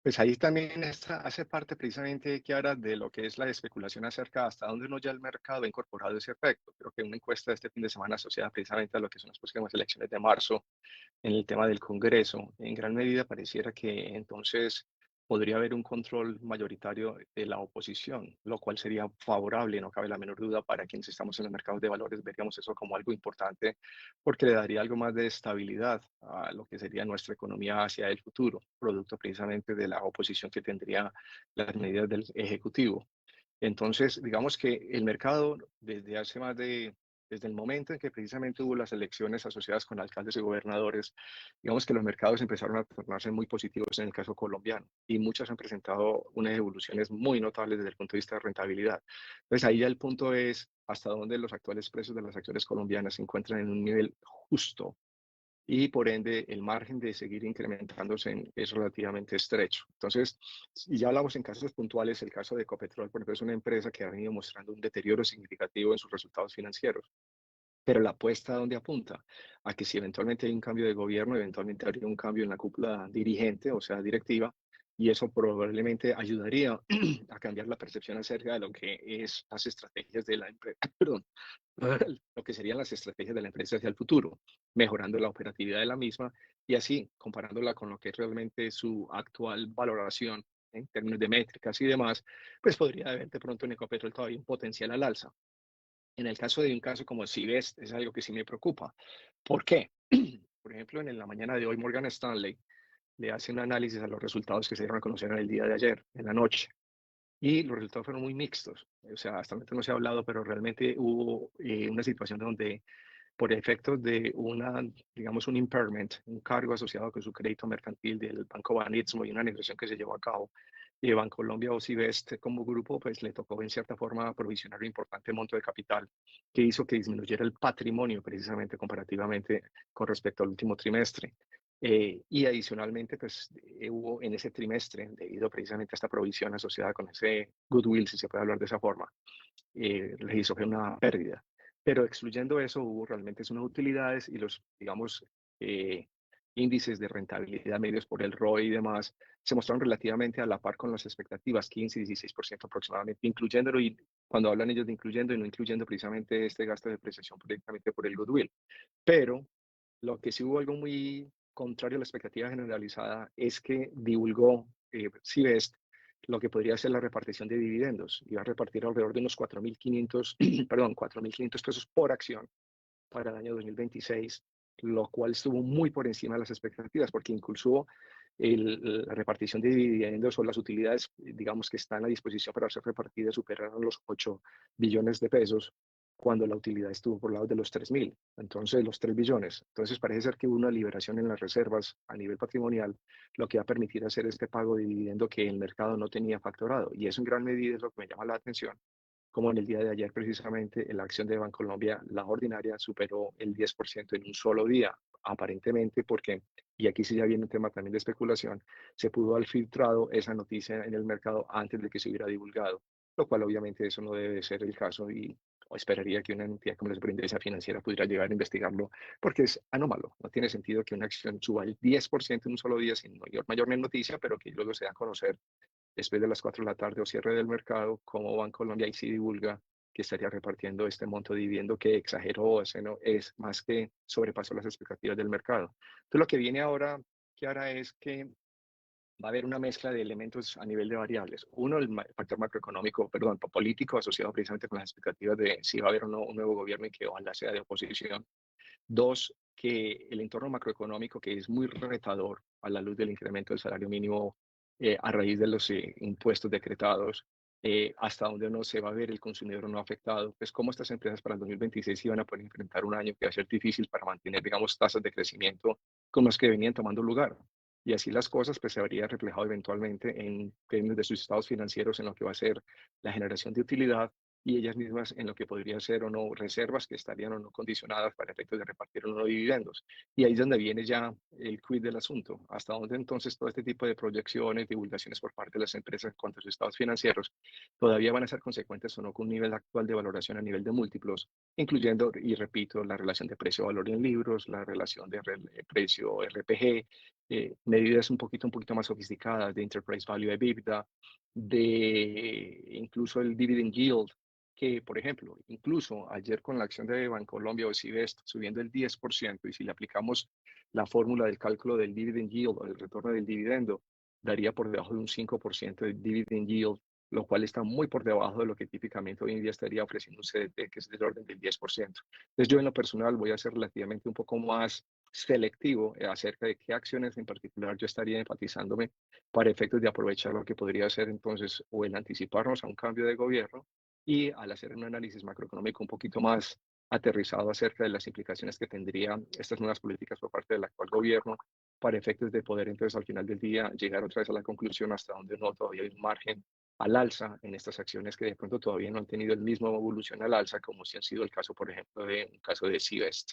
Pues ahí también hace parte precisamente, Kiara, de lo que es la especulación acerca de hasta dónde no ya el mercado ha incorporado ese efecto. Creo que una encuesta de este fin de semana asociada precisamente a lo que son las próximas elecciones de marzo en el tema del Congreso, en gran medida pareciera que entonces podría haber un control mayoritario de la oposición, lo cual sería favorable, no cabe la menor duda, para quienes estamos en los mercados de valores, veríamos eso como algo importante, porque le daría algo más de estabilidad a lo que sería nuestra economía hacia el futuro, producto precisamente de la oposición que tendría las medidas del Ejecutivo. Entonces, digamos que el mercado desde el momento en que precisamente hubo las elecciones asociadas con alcaldes y gobernadores, digamos que los mercados empezaron a tornarse muy positivos en el caso colombiano y muchos han presentado unas evoluciones muy notables desde el punto de vista de rentabilidad. Entonces ahí ya el punto es hasta dónde los actuales precios de las acciones colombianas se encuentran en un nivel justo y por ende el margen de seguir incrementándose es relativamente estrecho. Entonces, y ya hablamos en casos puntuales, el caso de Ecopetrol, por ejemplo, es una empresa que ha venido mostrando un deterioro significativo en sus resultados financieros. Pero la apuesta, ¿a dónde apunta? A que si eventualmente hay un cambio de gobierno, eventualmente habría un cambio en la cúpula dirigente, o sea, directiva, y eso probablemente ayudaría a cambiar la percepción acerca de lo que es las estrategias de la empresa, perdón, lo que serían las estrategias de la empresa hacia el futuro, mejorando la operatividad de la misma y así comparándola con lo que es realmente su actual valoración en términos de métricas y demás, pues podría haber de pronto en Ecopetrol todavía un potencial al alza. En el caso de un caso como Sivest, es algo que sí me preocupa. ¿Por qué? Por ejemplo, en la mañana de hoy, Morgan Stanley le hace un análisis a los resultados que se dieron a conocer en el día de ayer, en la noche. Y los resultados fueron muy mixtos. O sea, hasta el momento no se ha hablado, pero realmente hubo una situación donde, por efectos de digamos, un impairment, un cargo asociado con su crédito mercantil del Banco Banistmo y una negociación que se llevó a cabo, y Bancolombia o Civest como grupo, pues le tocó en cierta forma provisionar un importante monto de capital que hizo que disminuyera el patrimonio precisamente comparativamente con respecto al último trimestre. Y adicionalmente, pues hubo en ese trimestre, debido precisamente a esta provisión asociada con ese goodwill, si se puede hablar de esa forma, le hizo una pérdida. Pero excluyendo eso, hubo realmente unas utilidades y los, digamos, índices de rentabilidad medios por el ROI y demás se mostraron relativamente a la par con las expectativas, 15 y 16% aproximadamente, incluyéndolo, y cuando hablan ellos de incluyendo y no incluyendo precisamente este gasto de depreciación directamente por el goodwill. Pero lo que sí hubo algo muy contrario a la expectativa generalizada es que divulgó Civest lo que podría ser la repartición de dividendos. Iba a repartir alrededor de unos 4.500, perdón, 4.500 pesos por acción para el año 2026, lo cual estuvo muy por encima de las expectativas, porque incluso la repartición de dividendos o las utilidades, digamos, que están a disposición para ser repartidas superaron los 8 billones de pesos, cuando la utilidad estuvo por lado de los 3.000, entonces los 3 billones. Entonces parece ser que hubo una liberación en las reservas a nivel patrimonial, lo que va a permitir hacer este pago de dividendo que el mercado no tenía factorado. Y eso en gran medida es lo que me llama la atención, como en el día de ayer precisamente la acción de Bancolombia, la ordinaria, superó el 10% en un solo día, aparentemente porque, y aquí sí ya viene un tema también de especulación, se pudo haber filtrado esa noticia en el mercado antes de que se hubiera divulgado. lo cual obviamente eso no debe ser el caso y o esperaría que una entidad como la Superintendencia Financiera pudiera llegar a investigarlo, porque es anómalo. No tiene sentido que una acción suba el 10% en un solo día sin mayor noticia, pero que luego se da a conocer después de las 4 de la tarde o cierre del mercado, como Bancolombia ahí sí divulga que estaría repartiendo este monto de dividendo que exageró, ese no, es más que sobrepasó las expectativas del mercado. Entonces lo que viene ahora, Kiara, es que va a haber una mezcla de elementos a nivel de variables. Uno, el factor macroeconómico, perdón, político asociado precisamente con las expectativas de si va a haber o no un nuevo gobierno y que ojalá sea de oposición. Dos, que el entorno macroeconómico, que es muy retador a la luz del incremento del salario mínimo a raíz de los impuestos decretados, hasta donde no se va a ver el consumidor no afectado, pues cómo estas empresas para el 2026 iban a poder enfrentar un año que va a ser difícil para mantener, digamos, tasas de crecimiento como las que venían tomando lugar. Y así las cosas, pues se habría reflejado eventualmente en términos de sus estados financieros, en lo que va a ser la generación de utilidad y ellas mismas en lo que podría ser o no reservas que estarían o no condicionadas para efectos de repartir o no dividendos. Y ahí es donde viene ya el quid del asunto. Hasta donde entonces todo este tipo de proyecciones, divulgaciones por parte de las empresas en cuanto a sus estados financieros todavía van a ser consecuentes o no con un nivel actual de valoración a nivel de múltiplos, incluyendo, y repito, la relación de precio-valor en libros, la relación de precio RPG, medidas un poquito más sofisticadas de Enterprise Value EBITDA, de incluso el dividend yield, que, por ejemplo, incluso ayer con la acción de Bancolombia o Cibest subiendo el 10%, y si le aplicamos la fórmula del cálculo del dividend yield o del retorno del dividendo, daría por debajo de un 5% de dividend yield, lo cual está muy por debajo de lo que típicamente hoy en día estaría ofreciendo un CDT, que es del orden del 10%. Entonces yo en lo personal voy a ser relativamente un poco más selectivo acerca de qué acciones en particular yo estaría enfatizándome para efectos de aprovechar lo que podría ser entonces o el anticiparnos a un cambio de gobierno y al hacer un análisis macroeconómico un poquito más aterrizado acerca de las implicaciones que tendrían estas nuevas políticas por parte del actual gobierno para efectos de poder entonces al final del día llegar otra vez a la conclusión hasta donde no todavía hay un margen al alza en estas acciones que de pronto todavía no han tenido el mismo evolución al alza como si ha sido el caso, por ejemplo, de un caso de Civest.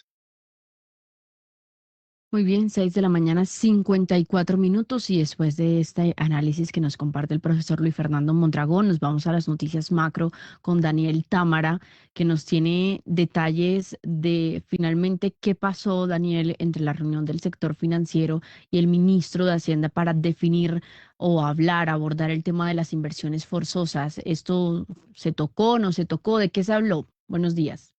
Muy bien, 6 de la mañana, 54 minutos y después de este análisis que nos comparte el profesor Luis Fernando Mondragón, nos vamos a las noticias macro con Daniel Támara, que nos tiene detalles de finalmente qué pasó, Daniel, entre la reunión del sector financiero y el ministro de Hacienda para definir o abordar el tema de las inversiones forzosas. ¿Esto se tocó, no se tocó? ¿De qué se habló? Buenos días.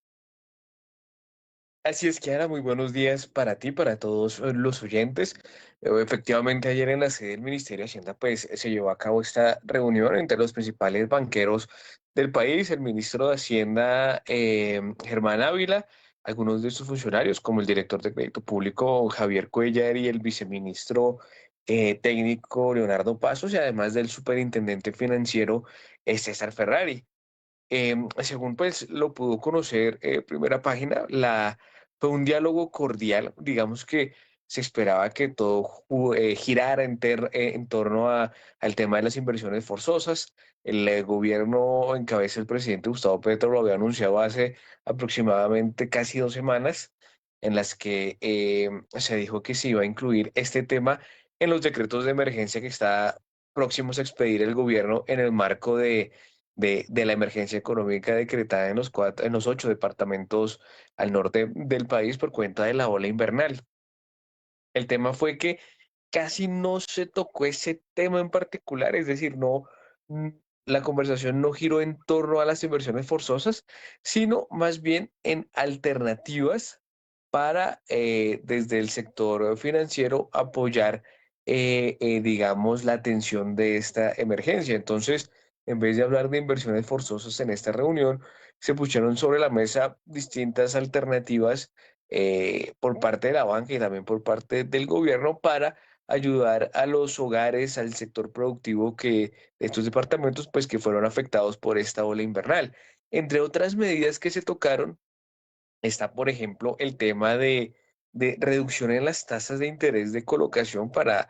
Así es, Kiara, muy buenos días para ti, para todos los oyentes. Efectivamente, ayer en la sede del Ministerio de Hacienda, pues se llevó a cabo esta reunión entre los principales banqueros del país, el ministro de Hacienda, Germán Ávila, algunos de sus funcionarios, como el director de Crédito Público, Javier Cuellar, y el viceministro técnico, Leonardo Pasos, y además del superintendente financiero, César Ferrari. Según pues lo pudo conocer Primera Página, fue un diálogo cordial, digamos que se esperaba que todo girara en torno al tema de las inversiones forzosas. El gobierno en cabeza del presidente Gustavo Petro lo había anunciado hace aproximadamente casi 2 semanas, en las que se dijo que se iba a incluir este tema en los decretos de emergencia que está próximos a expedir el gobierno en el marco de la emergencia económica decretada en los 8 departamentos al norte del país por cuenta de la ola invernal. El tema fue que casi no se tocó ese tema en particular, es decir, mm, la conversación no giró en torno a las inversiones forzosas, sino más bien en alternativas para, desde el sector financiero, apoyar, digamos, la atención de esta emergencia. Entonces, en vez de hablar de inversiones forzosas en esta reunión, se pusieron sobre la mesa distintas alternativas por parte de la banca y también por parte del gobierno para ayudar a los hogares, al sector productivo de estos departamentos, pues que fueron afectados por esta ola invernal. Entre otras medidas que se tocaron, está, por ejemplo, el tema de reducción en las tasas de interés de colocación para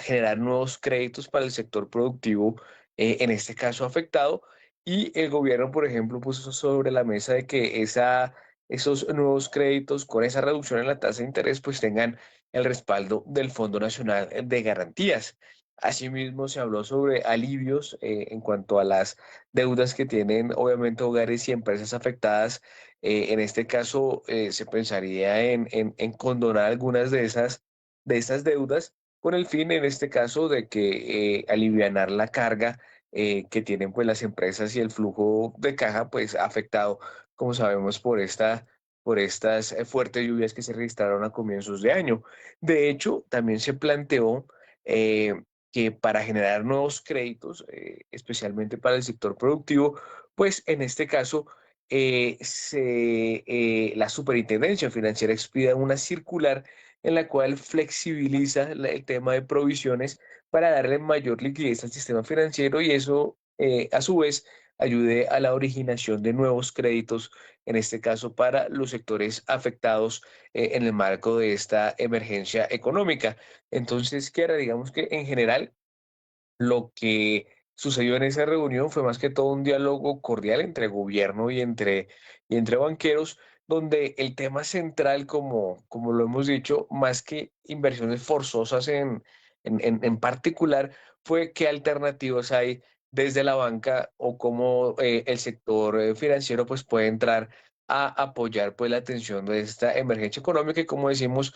generar nuevos créditos para el sector productivo, en este caso afectado. Y el gobierno, por ejemplo, puso sobre la mesa de que esos nuevos créditos con esa reducción en la tasa de interés pues tengan el respaldo del Fondo Nacional de Garantías. Asimismo, se habló sobre alivios en cuanto a las deudas que tienen, obviamente, hogares y empresas afectadas. En este caso, se pensaría en condonar algunas de esas deudas con el fin, en este caso, de que alivianar la carga que tienen pues las empresas y el flujo de caja pues afectado, como sabemos, por estas fuertes lluvias que se registraron a comienzos de año. De hecho, también se planteó eh, que para generar nuevos créditos, especialmente para el sector productivo, pues en este caso la Superintendencia Financiera expida una circular en la cual flexibiliza el tema de provisiones para darle mayor liquidez al sistema financiero y eso a su vez ayude a la originación de nuevos créditos, en este caso para los sectores afectados en el marco de esta emergencia económica. Entonces, Kiara, digamos que en general lo que sucedió en esa reunión fue más que todo un diálogo cordial entre gobierno y entre banqueros, donde el tema central, como lo hemos dicho, más que inversiones forzosas en particular, fue qué alternativas hay desde la banca o cómo el sector financiero pues, puede entrar a apoyar pues, la atención de esta emergencia económica y como decimos,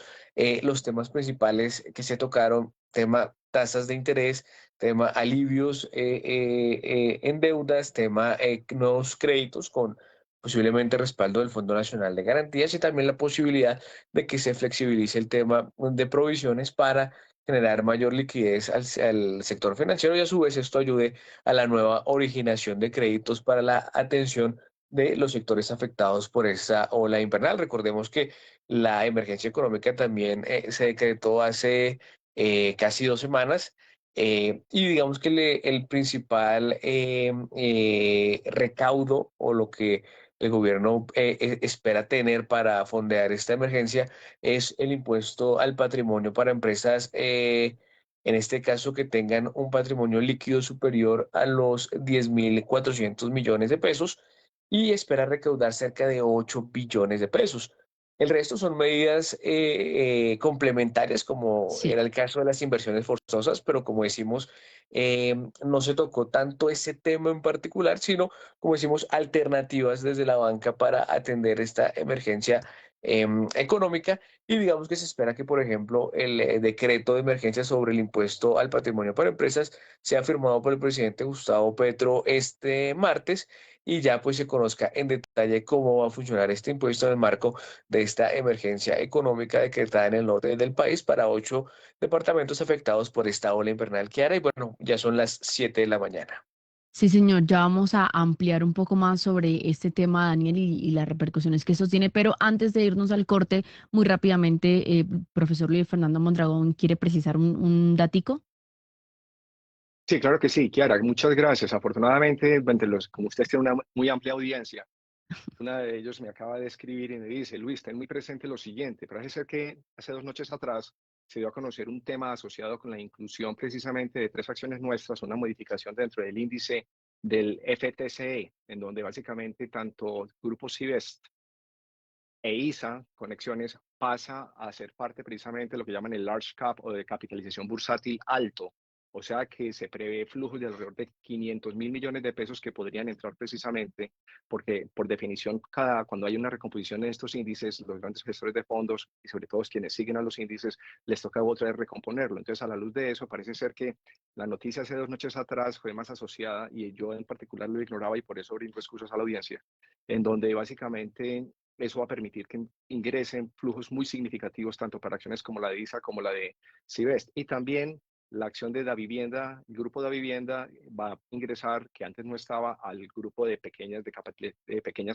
los temas principales que se tocaron, tema tasas de interés, tema alivios en deudas, tema nuevos créditos con posiblemente respaldo del Fondo Nacional de Garantías y también la posibilidad de que se flexibilice el tema de provisiones para generar mayor liquidez al sector financiero y a su vez esto ayude a la nueva originación de créditos para la atención de los sectores afectados por esta ola invernal. Recordemos que la emergencia económica también se decretó hace casi 2 semanas y digamos que el principal recaudo o lo que el gobierno espera tener para fondear esta emergencia es el impuesto al patrimonio para empresas, en este caso que tengan un patrimonio líquido superior a los 10.400 millones de pesos y espera recaudar cerca de 8 billones de pesos. El resto son medidas complementarias, como Sí. era el caso de las inversiones forzosas, pero como decimos, no se tocó tanto ese tema en particular, sino, como decimos, alternativas desde la banca para atender esta emergencia económica. Y digamos que se espera que, por ejemplo, el decreto de emergencia sobre el impuesto al patrimonio para empresas sea firmado por el presidente Gustavo Petro este martes y ya pues se conozca en detalle cómo va a funcionar este impuesto en el marco de esta emergencia económica decretada en el norte del país para 8 departamentos afectados por esta ola invernal que hará. Y bueno, ya son las 7 de la mañana. Sí, señor, ya vamos a ampliar un poco más sobre este tema, Daniel, y las repercusiones que esto tiene, pero antes de irnos al corte, muy rápidamente, profesor Luis Fernando Mondragón, ¿quiere precisar un datico? Sí, claro que sí, Kiara, muchas gracias. Afortunadamente, entre como usted tiene una muy amplia audiencia, una de ellos me acaba de escribir y me dice, Luis, ten muy presente lo siguiente, parece ser que hace 2 noches atrás se dio a conocer un tema asociado con la inclusión precisamente de 3 acciones nuestras, una modificación dentro del índice del FTSE, en donde básicamente tanto Grupo Civest e ISA Conexiones pasa a ser parte precisamente de lo que llaman el large cap o de capitalización bursátil alto. O sea que se prevé flujos de alrededor de 500.000 millones de pesos que podrían entrar precisamente porque por definición cuando hay una recomposición en estos índices, los grandes gestores de fondos y sobre todo quienes siguen a los índices, les toca otra vez recomponerlo. Entonces a la luz de eso parece ser que la noticia hace 2 noches atrás fue más asociada y yo en particular lo ignoraba y por eso brindo excusas a la audiencia, en donde básicamente eso va a permitir que ingresen flujos muy significativos tanto para acciones como la de ISA como la de Civest. Y también la acción de Davivienda, el grupo Davivienda va a ingresar, que antes no estaba, al grupo de pequeñas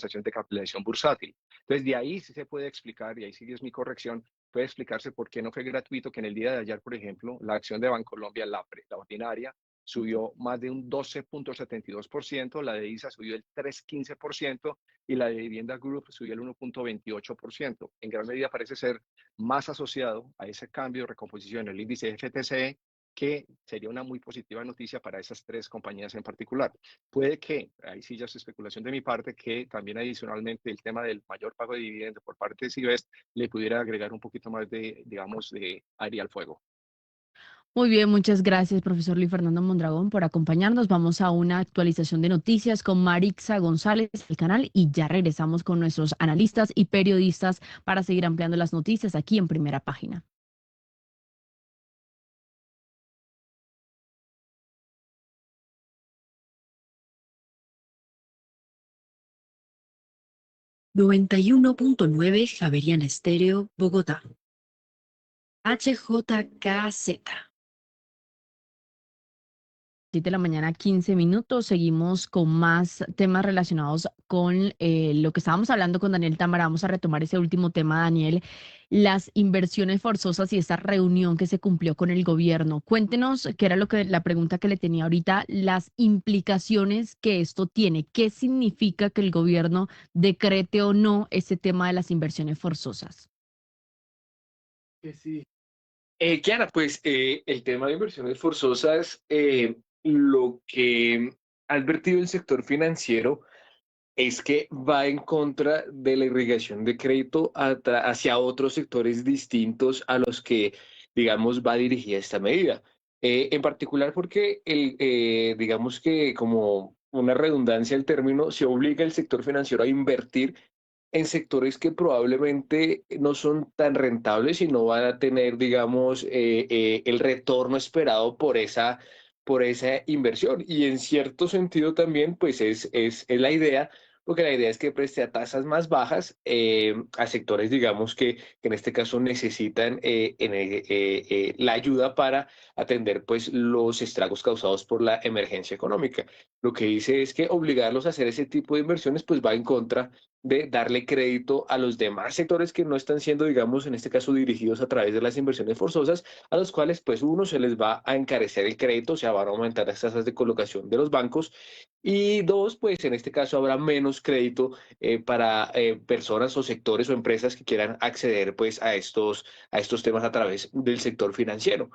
acciones de capitalización bursátil. Entonces, de ahí sí se puede explicar, y ahí sí es mi corrección, puede explicarse por qué no fue gratuito que en el día de ayer, por ejemplo, la acción de Bancolombia, la ordinaria, subió más de un 12.72%, la de ISA subió el 3.15% y la de Vivienda Group subió el 1.28%. En gran medida parece ser más asociado a ese cambio de recomposición en el índice FTSE, que sería una muy positiva noticia para esas 3 compañías en particular. Puede que, ahí sí ya es especulación de mi parte, que también adicionalmente el tema del mayor pago de dividendos por parte de Civest le pudiera agregar un poquito más de, digamos, de aire al fuego. Muy bien, muchas gracias, profesor Luis Fernando Mondragón, por acompañarnos. Vamos a una actualización de noticias con Marixa González, el canal, y ya regresamos con nuestros analistas y periodistas para seguir ampliando las noticias aquí en Primera Página. ...91.9 Javeriana Estéreo, Bogotá. HJKZ. 7 de la mañana, 15 minutos. Seguimos con más temas relacionados con lo que estábamos hablando con Daniel Támara. Vamos a retomar ese último tema, Daniel, las inversiones forzosas y esta reunión que se cumplió con el gobierno. Cuéntenos, qué era la pregunta que le tenía ahorita, las implicaciones que esto tiene. ¿Qué significa que el gobierno decrete o no ese tema de las inversiones forzosas? Sí. Kiara, pues el tema de inversiones forzosas, lo que ha advertido el sector financiero es que va en contra de la irrigación de crédito hacia otros sectores distintos a los que, digamos, va dirigida esta medida. En particular porque, digamos que como una redundancia el término, se obliga al sector financiero a invertir en sectores que probablemente no son tan rentables y no van a tener, digamos, el retorno esperado por esa inversión. Y en cierto sentido también, pues es la idea, porque la idea es que preste a tasas más bajas a sectores, digamos, que en este caso necesitan la ayuda para atender pues los estragos causados por la emergencia económica. Lo que dice es que obligarlos a hacer ese tipo de inversiones pues va en contra de darle crédito a los demás sectores que no están siendo, digamos, en este caso dirigidos a través de las inversiones forzosas, a los cuales, pues, uno, se les va a encarecer el crédito, o sea, van a aumentar las tasas de colocación de los bancos, y dos, pues, en este caso habrá menos crédito para personas o sectores o empresas que quieran acceder, pues, a estos temas a través del sector financiero.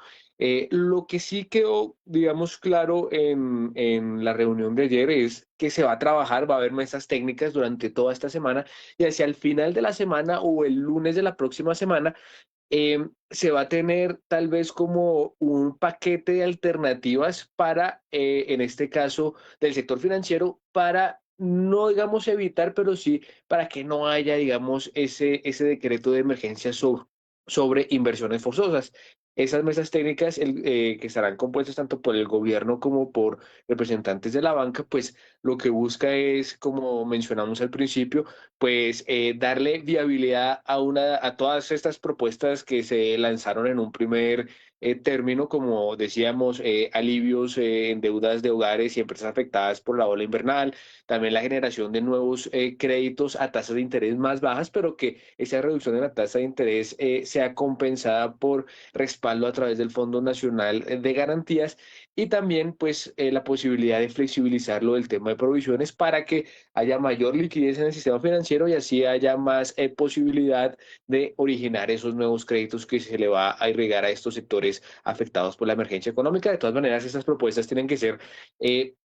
Lo que sí quedó, digamos, claro en la reunión de ayer es que se va a trabajar, va a haber mesas técnicas durante toda esta semana y hacia el final de la semana o el lunes de la próxima semana se va a tener tal vez como un paquete de alternativas para, en este caso, del sector financiero, para no, digamos, evitar, pero sí para que no haya, digamos, ese decreto de emergencia sobre inversiones forzosas. Esas mesas técnicas que estarán compuestas tanto por el gobierno como por representantes de la banca, pues lo que busca es, como mencionamos al principio, pues darle viabilidad a todas estas propuestas que se lanzaron en un primer término, como decíamos, alivios en deudas de hogares y empresas afectadas por la ola invernal, también la generación de nuevos créditos a tasas de interés más bajas, pero que esa reducción en la tasa de interés sea compensada por respaldo a través del Fondo Nacional de Garantías y también pues la posibilidad de flexibilizarlo del tema de provisiones para que haya mayor liquidez en el sistema financiero y así haya más posibilidad de originar esos nuevos créditos que se le va a irrigar a estos sectores afectados por la emergencia económica. De todas maneras, estas propuestas tienen que ser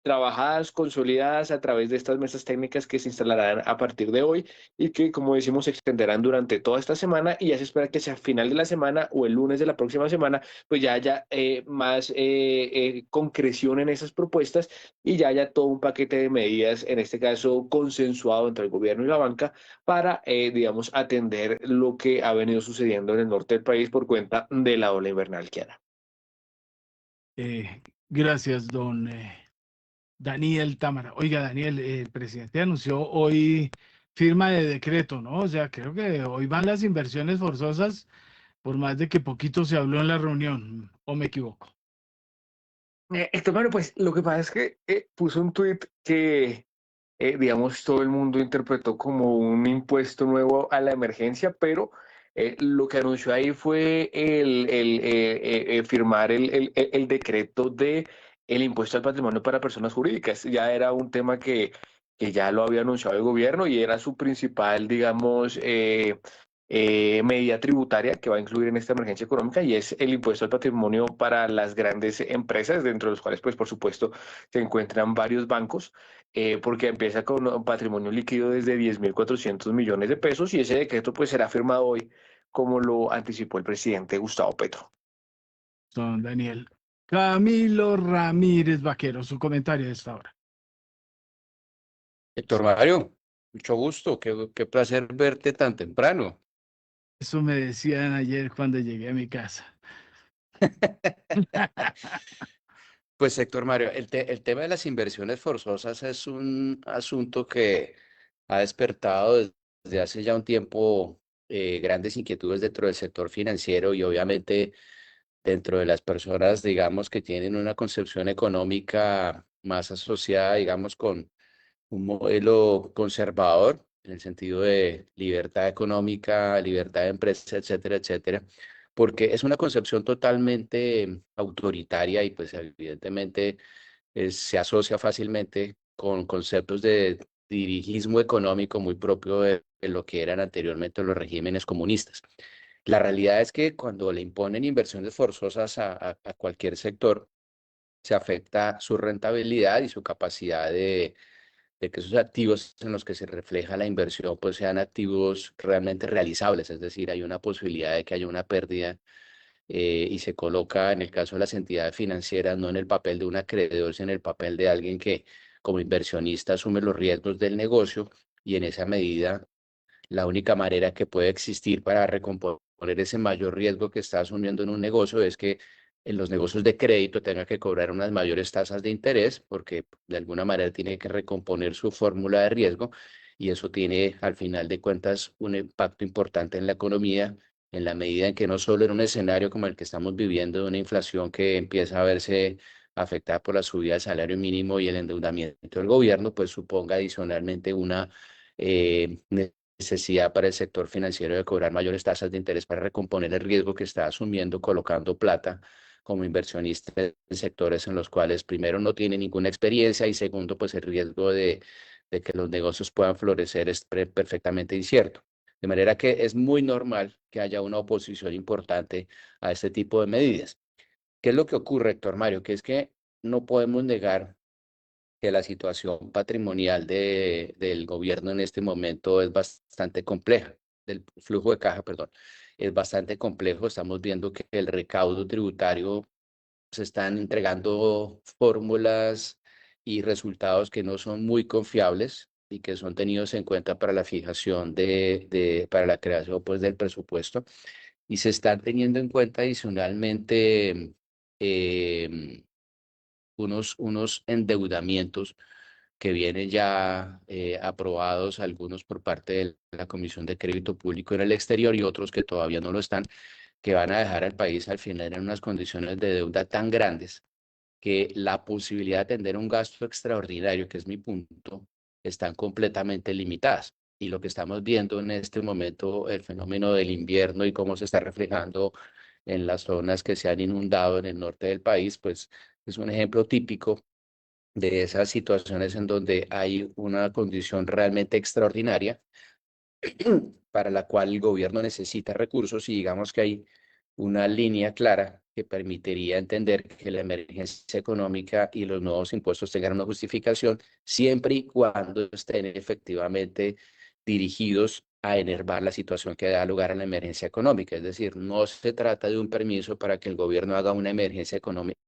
trabajadas, consolidadas a través de estas mesas técnicas que se instalarán a partir de hoy y que, como decimos, se extenderán durante toda esta semana y ya se espera que sea final de la semana o el lunes de la próxima semana, pues ya haya más concreción en esas propuestas y ya haya todo un paquete de medidas, en este caso consensuado entre el gobierno y la banca, para, digamos, atender lo que ha venido sucediendo en el norte del país por cuenta de la ola invernal que hará. Gracias, don Daniel Támara. Oiga, Daniel, el presidente anunció hoy firma de decreto, ¿no? O sea, creo que hoy van las inversiones forzosas, por más de que poquito se habló en la reunión, ¿o me equivoco? Bueno, pues lo que pasa es que puso un tuit que, digamos, todo el mundo interpretó como un impuesto nuevo a la emergencia, pero lo que anunció ahí fue firmar el decreto de el impuesto al patrimonio para personas jurídicas. Ya era un tema que ya lo había anunciado el gobierno y era su principal, digamos, medida tributaria que va a incluir en esta emergencia económica y es el impuesto al patrimonio para las grandes empresas, dentro de los cuales, pues, por supuesto, se encuentran varios bancos, porque empieza con un patrimonio líquido desde 10.400 millones de pesos y ese decreto, pues, será firmado hoy, como lo anticipó el presidente Gustavo Petro. son Daniel. Camilo Ramírez Vaquero, su comentario de esta hora. Héctor Mario, mucho gusto, qué placer verte tan temprano. Eso me decían ayer cuando llegué a mi casa. Pues Héctor Mario, el tema de las inversiones forzosas es un asunto que ha despertado desde hace ya un tiempo grandes inquietudes dentro del sector financiero y obviamente dentro de las personas, digamos, que tienen una concepción económica más asociada, digamos, con un modelo conservador en el sentido de libertad económica, libertad de empresa, etcétera, etcétera, porque es una concepción totalmente autoritaria y pues evidentemente se asocia fácilmente con conceptos de dirigismo económico muy propio de lo que eran anteriormente los regímenes comunistas. La realidad es que cuando le imponen inversiones forzosas a cualquier sector, se afecta su rentabilidad y su capacidad de que esos activos en los que se refleja la inversión pues sean activos realmente realizables, es decir, hay una posibilidad de que haya una pérdida y se coloca en el caso de las entidades financieras no en el papel de un acreedor, sino en el papel de alguien que como inversionista asume los riesgos del negocio y en esa medida la única manera que puede existir para recomponer ese mayor riesgo que está asumiendo en un negocio es que en los negocios de crédito tenga que cobrar unas mayores tasas de interés porque de alguna manera tiene que recomponer su fórmula de riesgo y eso tiene al final de cuentas un impacto importante en la economía en la medida en que no solo en un escenario como el que estamos viviendo de una inflación que empieza a verse afectada por la subida del salario mínimo y el endeudamiento del gobierno, pues suponga adicionalmente una necesidad para el sector financiero de cobrar mayores tasas de interés para recomponer el riesgo que está asumiendo colocando plata como inversionista en sectores en los cuales primero no tiene ninguna experiencia y segundo pues el riesgo de que los negocios puedan florecer es perfectamente incierto. De manera que es muy normal que haya una oposición importante a este tipo de medidas. ¿Qué es lo que ocurre, Héctor Mario? Que es que no podemos negar que la situación patrimonial del gobierno en este momento es bastante compleja, del flujo de caja, perdón, es bastante complejo. Estamos viendo que el recaudo tributario se están entregando fórmulas y resultados que no son muy confiables y que son tenidos en cuenta para la fijación para la creación pues, del presupuesto. Y se están teniendo en cuenta adicionalmente em, unos endeudamientos que vienen ya aprobados, algunos por parte de la Comisión de Crédito Público en el exterior y otros que todavía no lo están, que van a dejar al país al final en unas condiciones de deuda tan grandes que la posibilidad de atender un gasto extraordinario, que es mi punto, están completamente limitadas. Y lo que estamos viendo en este momento, el fenómeno del invierno y cómo se está reflejando en las zonas que se han inundado en el norte del país, pues es un ejemplo típico de esas situaciones en donde hay una condición realmente extraordinaria para la cual el gobierno necesita recursos y digamos que hay una línea clara que permitiría entender que la emergencia económica y los nuevos impuestos tengan una justificación siempre y cuando estén efectivamente dirigidos a enervar la situación que da lugar a la emergencia económica. Es decir, no se trata de un permiso para que el gobierno haga una emergencia económica,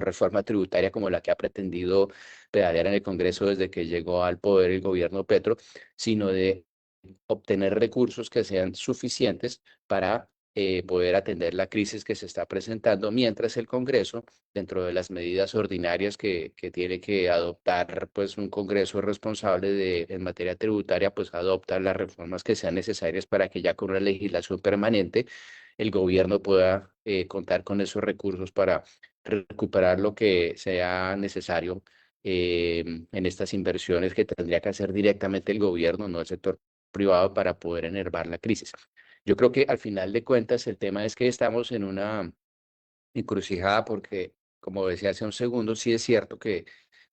reforma tributaria como la que ha pretendido pedalear en el Congreso desde que llegó al poder el gobierno Petro, sino de obtener recursos que sean suficientes para poder atender la crisis que se está presentando, mientras el Congreso, dentro de las medidas ordinarias que tiene que adoptar pues, un Congreso responsable en materia tributaria, pues adopta las reformas que sean necesarias para que ya con una legislación permanente el gobierno pueda contar con esos recursos para recuperar lo que sea necesario en estas inversiones que tendría que hacer directamente el gobierno, no el sector privado, para poder enervar la crisis. Yo creo que al final de cuentas el tema es que estamos en una encrucijada porque, como decía hace un segundo, sí es cierto que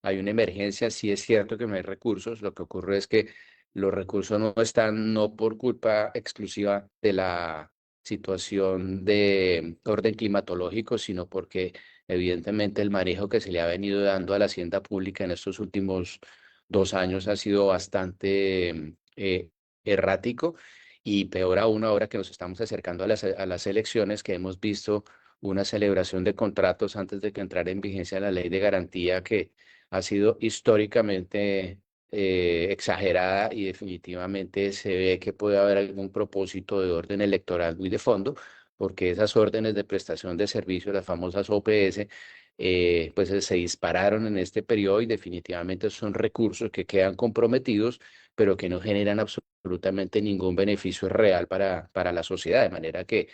hay una emergencia, sí es cierto que no hay recursos. Lo que ocurre es que los recursos no están no por culpa exclusiva de la situación de orden climatológico, sino porque evidentemente el manejo que se le ha venido dando a la hacienda pública en estos últimos 2 años ha sido bastante errático y peor aún ahora que nos estamos acercando a las elecciones, que hemos visto una celebración de contratos antes de que entrara en vigencia la ley de garantía que ha sido históricamente exagerada y definitivamente se ve que puede haber algún propósito de orden electoral muy de fondo, porque esas órdenes de prestación de servicios, las famosas OPS, pues se dispararon en este periodo y definitivamente son recursos que quedan comprometidos, pero que no generan absolutamente ningún beneficio real para la sociedad. De manera que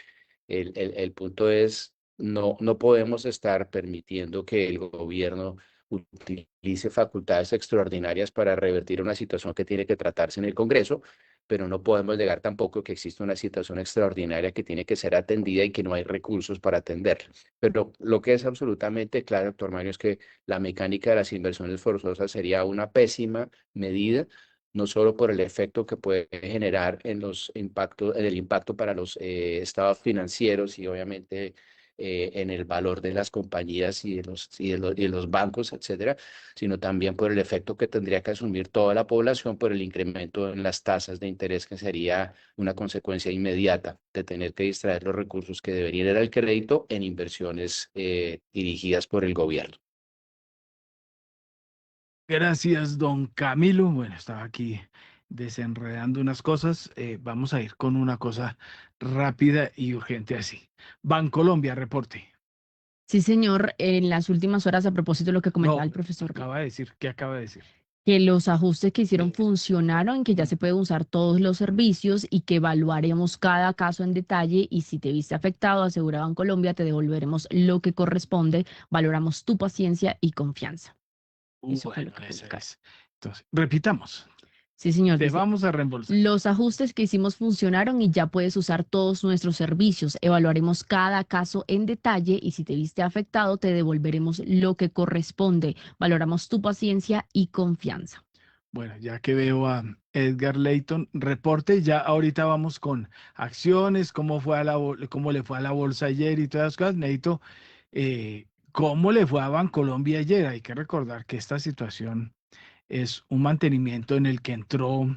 el punto es, no podemos estar permitiendo que el gobierno utilice facultades extraordinarias para revertir una situación que tiene que tratarse en el Congreso, pero no podemos negar tampoco que existe una situación extraordinaria que tiene que ser atendida y que no hay recursos para atenderla. Pero lo que es absolutamente claro, doctor Mario, es que la mecánica de las inversiones forzosas sería una pésima medida, no solo por el efecto que puede generar en el impacto para los estados financieros y obviamente en el valor de las compañías y de los bancos, etcétera, sino también por el efecto que tendría que asumir toda la población por el incremento en las tasas de interés, que sería una consecuencia inmediata de tener que distraer los recursos que deberían ir al crédito en inversiones dirigidas por el gobierno. Gracias, don Camilo. Bueno, estaba aquí desenredando unas cosas. Vamos a ir con una cosa rápida y urgente así. Bancolombia, reporte. Sí, señor, en las últimas horas, a propósito de lo que comentaba No, el profesor, acaba de decir, ¿qué acaba de decir? que los ajustes que hicieron funcionaron, que ya se pueden usar todos los servicios y que evaluaremos cada caso en detalle y si te viste afectado, asegura Bancolombia, te devolveremos lo que corresponde, valoramos tu paciencia y confianza. Eso fue lo Bueno, que esa publicaron. es. Entonces, repitamos. Sí, señor, Te dice, vamos a reembolsar. los ajustes que hicimos funcionaron y ya puedes usar todos nuestros servicios. Evaluaremos cada caso en detalle y si te viste afectado, te devolveremos lo que corresponde. Valoramos tu paciencia y confianza. Bueno, ya que veo a Edgar Leighton, reporte, ya ahorita vamos con acciones, cómo le fue a la bolsa ayer y todas las cosas. Necesito, cómo le fue a Bancolombia ayer. Hay que recordar que esta situación es un mantenimiento en el que entró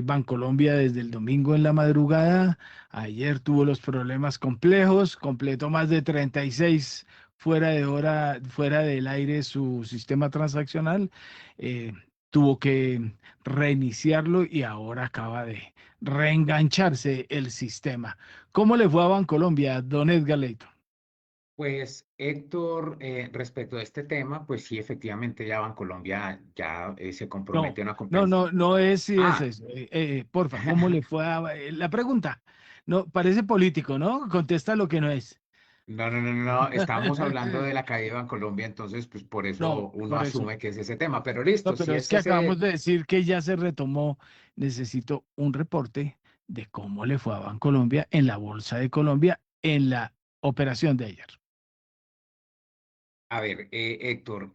Bancolombia desde el domingo en la madrugada. Ayer tuvo los problemas complejos, completó más de 36 fuera de hora, fuera del aire su sistema transaccional. eh, Tuvo que reiniciarlo y ahora acaba de reengancharse el sistema. ¿Cómo le fue a Bancolombia, don Edgar Leighton? Pues Héctor, respecto a este tema, pues sí, efectivamente ya Bancolombia ya se No, compromete a una no, compensación. no, no es si es Ah, eso. Porfa, ¿cómo le fue a la pregunta? No, parece político, ¿no? Contesta lo que no es. no, estábamos hablando de la caída de Bancolombia, entonces pues por No, eso uno por eso. asume que es ese tema, pero No, listo, si pero es es que acabamos ese, de decir que ya se retomó. Necesito un reporte de cómo le fue a Bancolombia en la Bolsa de Colombia en la operación de ayer. a ver, Héctor,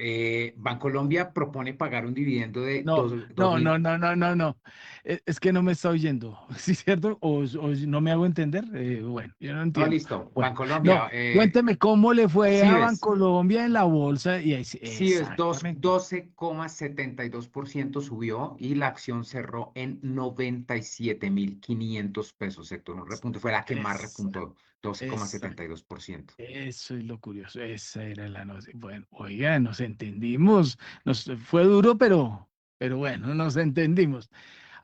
Bancolombia propone pagar un dividendo de No, dos no, no, mil. no, no, no, no. Es que no me está oyendo, ¿sí es cierto? O no me hago entender. Bueno, yo no No, entiendo. listo, Bueno, Bancolombia, no, cuénteme cómo le fue sí a ves. Bancolombia en la bolsa y ahí sí, Sí, es exactamente. 12,72% subió y la acción cerró en 97.500 pesos, Héctor. Un repunte, fue la que más Esa, repuntó, doce coma esa, setenta y dos por ciento. eso es lo curioso. Esa era la noche. Bueno, oiga, nos entendimos. Nos fue duro, pero bueno, nos entendimos.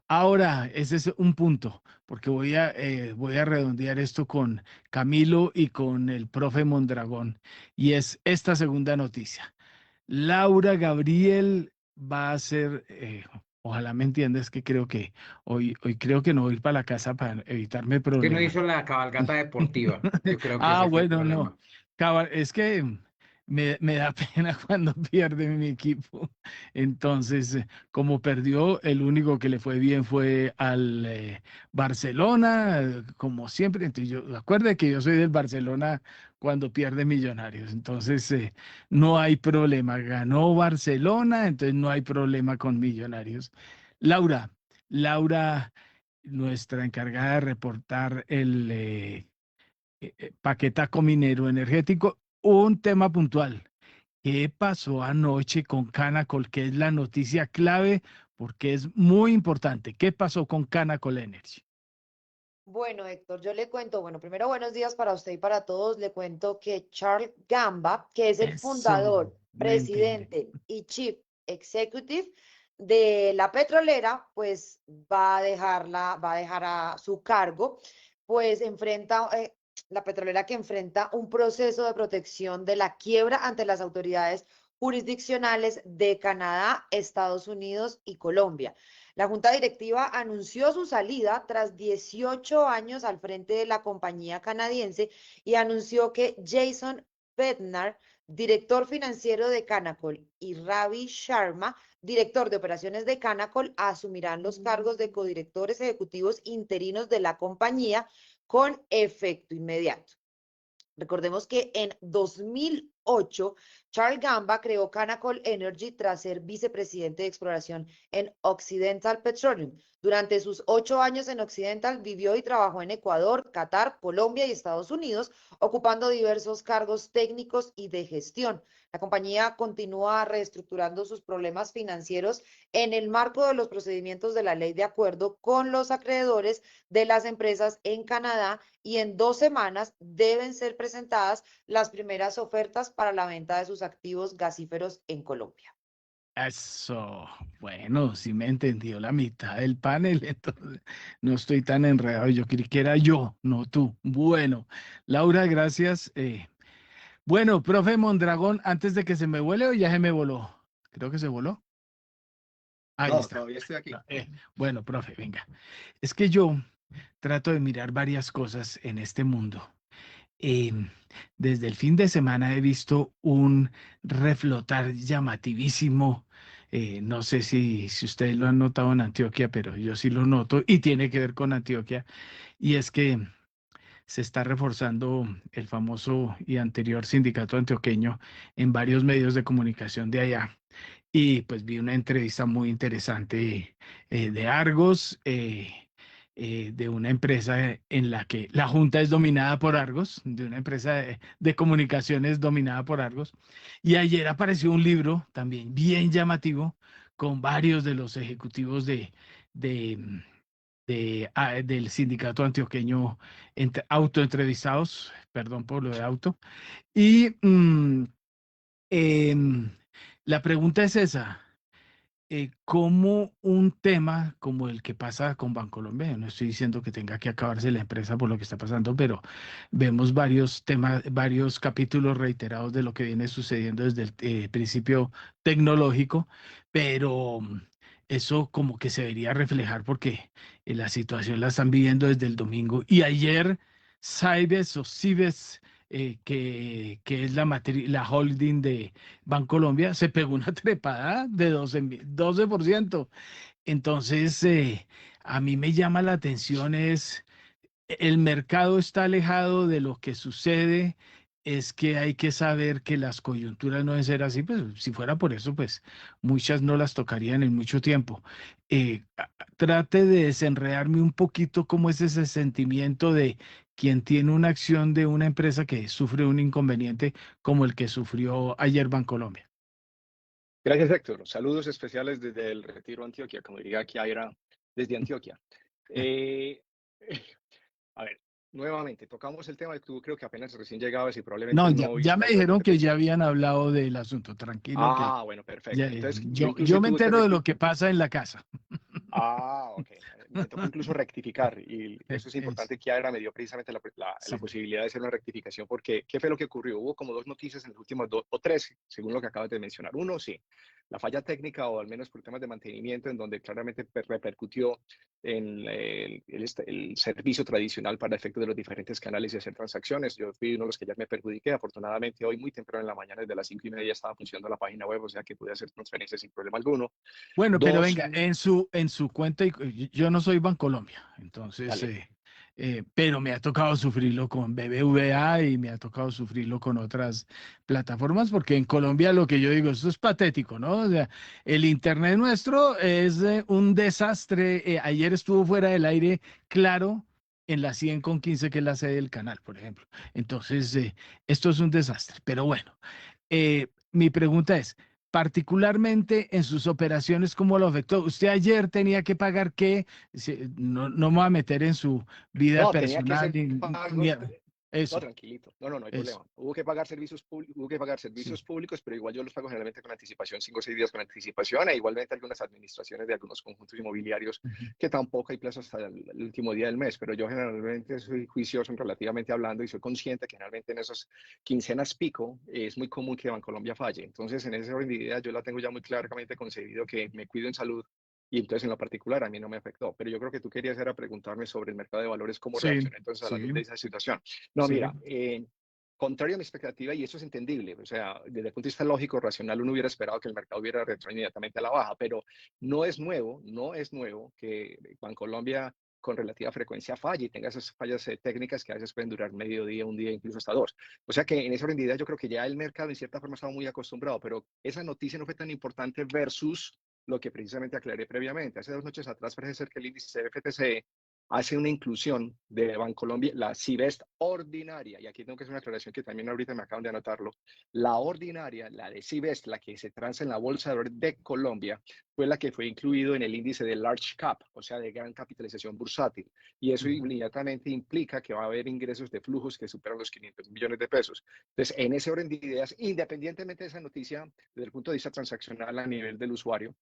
Ahora, ese es un punto, porque voy a redondear esto con Camilo y con el profe Mondragón, y es esta segunda noticia. Laura Gabriel va a ser, ojalá me entiendas que creo que hoy creo que no voy a ir para la casa para evitarme Que no problemas. hizo la cabalgata deportiva. Yo creo que Ah, ese fue el bueno, no. problema. Es que me da pena cuando pierde mi equipo. Entonces, como perdió, el único que le fue bien fue al Barcelona, como siempre. Entonces, acuerde que yo soy del Barcelona cuando pierde Millonarios. Entonces, no hay problema. Ganó Barcelona, entonces no hay problema con Millonarios. Laura, Laura, nuestra encargada de reportar el paquetaco minero energético, un tema puntual. ¿Qué pasó anoche con Canacol? Que es la noticia clave porque es muy importante. ¿Qué pasó con Canacol Energy? Bueno, Héctor, yo le cuento, bueno, primero buenos días para usted y para todos. Le cuento que Charles Gamba, que es el Eso, fundador, me entiende. presidente y chief executive de la petrolera, pues va a dejar a su cargo, pues enfrenta, la petrolera que enfrenta un proceso de protección de la quiebra ante las autoridades jurisdiccionales de Canadá, Estados Unidos y Colombia. La junta directiva anunció su salida tras 18 años al frente de la compañía canadiense y anunció que Jason Bednar, director financiero de Canacol, y Ravi Sharma, director de operaciones de Canacol, asumirán los cargos de codirectores ejecutivos interinos de la compañía con efecto inmediato. Recordemos que en 2008, Charles Gamba creó Canacol Energy tras ser vicepresidente de exploración en Occidental Petroleum. Durante sus 8 años en Occidental, vivió y trabajó en Ecuador, Qatar, Colombia y Estados Unidos, ocupando diversos cargos técnicos y de gestión. La compañía continúa reestructurando sus problemas financieros en el marco de los procedimientos de la ley de acuerdo con los acreedores de las empresas en Canadá, y en 2 semanas deben ser presentadas las primeras ofertas para la venta de sus activos gasíferos en Colombia. Eso, bueno, sí me entendió la mitad del panel, entonces no estoy tan enredado. Yo creí que era yo, no tú. Bueno, Laura, gracias. Bueno, profe Mondragón, antes de que se me vuele o ya se me voló. Creo que se voló. Ahí No, está. todavía estoy aquí. Bueno, profe, venga. Es que yo trato de mirar varias cosas en este mundo. Desde el fin de semana he visto un reflotar llamativísimo. No sé si ustedes lo han notado en Antioquia, pero yo sí lo noto y tiene que ver con Antioquia. Y es que se está reforzando el famoso y anterior sindicato antioqueño en varios medios de comunicación de allá. Y pues vi una entrevista muy interesante de Argos, de una empresa en la que la junta es dominada por Argos, de una empresa de comunicaciones dominada por Argos. Y ayer apareció un libro también bien llamativo con varios de los ejecutivos de, del sindicato antioqueño autoentrevistados, perdón por lo de auto. Y em, la pregunta es esa. ¿Cómo un tema como el que pasa con Bancolombia? No estoy diciendo que tenga que acabarse la empresa por lo que está pasando, pero vemos varios temas, varios capítulos reiterados de lo que viene sucediendo desde el principio tecnológico, pero eso como que se debería reflejar porque la situación la están viviendo desde el domingo. Y ayer, Cybes o Cibes, que es la holding de Bancolombia, se pegó una trepada de 12%. Entonces, a mí me llama la atención es, el mercado está alejado de lo que sucede, es que hay que saber que las coyunturas no deben ser así, pues si fuera por eso, pues muchas no las tocarían en mucho tiempo. Trate de desenredarme un poquito cómo es ese sentimiento de quien tiene una acción de una empresa que sufre un inconveniente como el que sufrió ayer Bancolombia. Gracias, Héctor. Saludos especiales desde el Retiro Antioquia, como diría Kiara, desde Antioquia. A ver, nuevamente, tocamos el tema de tú creo que apenas recién llegabas y probablemente No, no ya viste me las dijeron que ya repeticiones. habían hablado del asunto, tranquilo que Bueno, ya, perfecto. Entonces, yo yo incluso me tuve que entero de lo que pasa en la casa. Ok. Me tocó incluso rectificar y eso es importante. Kiara me dio precisamente la Sí. posibilidad de hacer una rectificación porque ¿qué fue lo que ocurrió? Hubo como 2 noticias en los últimos 2 o 3, según lo que acabas de mencionar. Uno, sí, la falla técnica o al menos por temas de mantenimiento en donde claramente repercutió en el servicio tradicional para efectos de los diferentes canales y hacer transacciones. Yo fui uno de los que ya me perjudiqué. Afortunadamente, hoy muy temprano en la mañana, desde las 5:30 estaba funcionando la página web, o sea que pude hacer transferencias sin problema alguno. Bueno, pero Dos, venga, en su cuenta, yo no soy Bancolombia, entonces, dale. pero me ha tocado sufrirlo con BBVA y me ha tocado sufrirlo con otras plataformas, porque en Colombia lo que yo digo, esto es patético, ¿no? O sea, el Internet nuestro es un desastre. Ayer estuvo fuera del aire, claro, en la 100,15, que es la sede del canal, por ejemplo. Entonces, esto es un desastre, pero bueno, mi pregunta es, particularmente en sus operaciones, ¿cómo lo afectó? Usted ayer tenía que pagar qué, no me voy a meter en su vida No, tenía que personal, hacer pagos. No, eso, tranquilito. No, no hay eso, problema. Hubo que pagar servicios públicos, sí. pero igual yo los pago generalmente con anticipación, 5 o 6 días con anticipación, e igualmente algunas administraciones de algunos conjuntos inmobiliarios Ujú. que tampoco hay plazo hasta el último día del mes, pero yo generalmente soy juicioso relativamente hablando y soy consciente que generalmente en esas quincenas pico es muy común que Bancolombia falle. Entonces, en esa orden de ideas yo la tengo ya muy claramente concebido que me cuido en salud. Y entonces en lo particular a mí no me afectó, pero yo creo que tú querías era preguntarme sobre el mercado de valores, cómo Sí, reaccionó entonces a la luz sí, de esa situación. No, sí, mira, contrario a mi expectativa, y eso es entendible, o sea, desde el punto de vista lógico, racional, uno hubiera esperado que el mercado hubiera reaccionado inmediatamente a la baja, pero no es nuevo que Bancolombia con relativa frecuencia falle y tenga esas fallas técnicas que a veces pueden durar medio día, un día, incluso hasta dos. O sea que en esa rendida yo creo que ya el mercado en cierta forma estaba muy acostumbrado, pero esa noticia no fue tan importante versus lo que precisamente aclaré previamente. Hace 2 noches atrás parece ser que el índice FTSE hace una inclusión de Bancolombia, la Civest ordinaria, y aquí tengo que hacer una aclaración que también ahorita me acaban de anotarlo, la ordinaria, la de Civest, la que se transa en la Bolsa de Valores de Colombia, fue la que fue incluido en el índice de Large Cap, o sea, de gran capitalización bursátil, y eso inmediatamente implica que va a haber ingresos de flujos que superan los 500 millones de pesos. Entonces, en ese orden de ideas, independientemente de esa noticia, desde el punto de vista transaccional a nivel del usuario,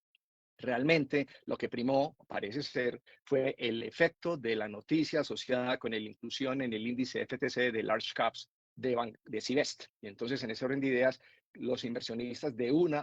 realmente lo que primó, parece ser, fue el efecto de la noticia asociada con la inclusión en el índice FTSE de Large Caps de Civest. Y entonces, en ese orden de ideas, los inversionistas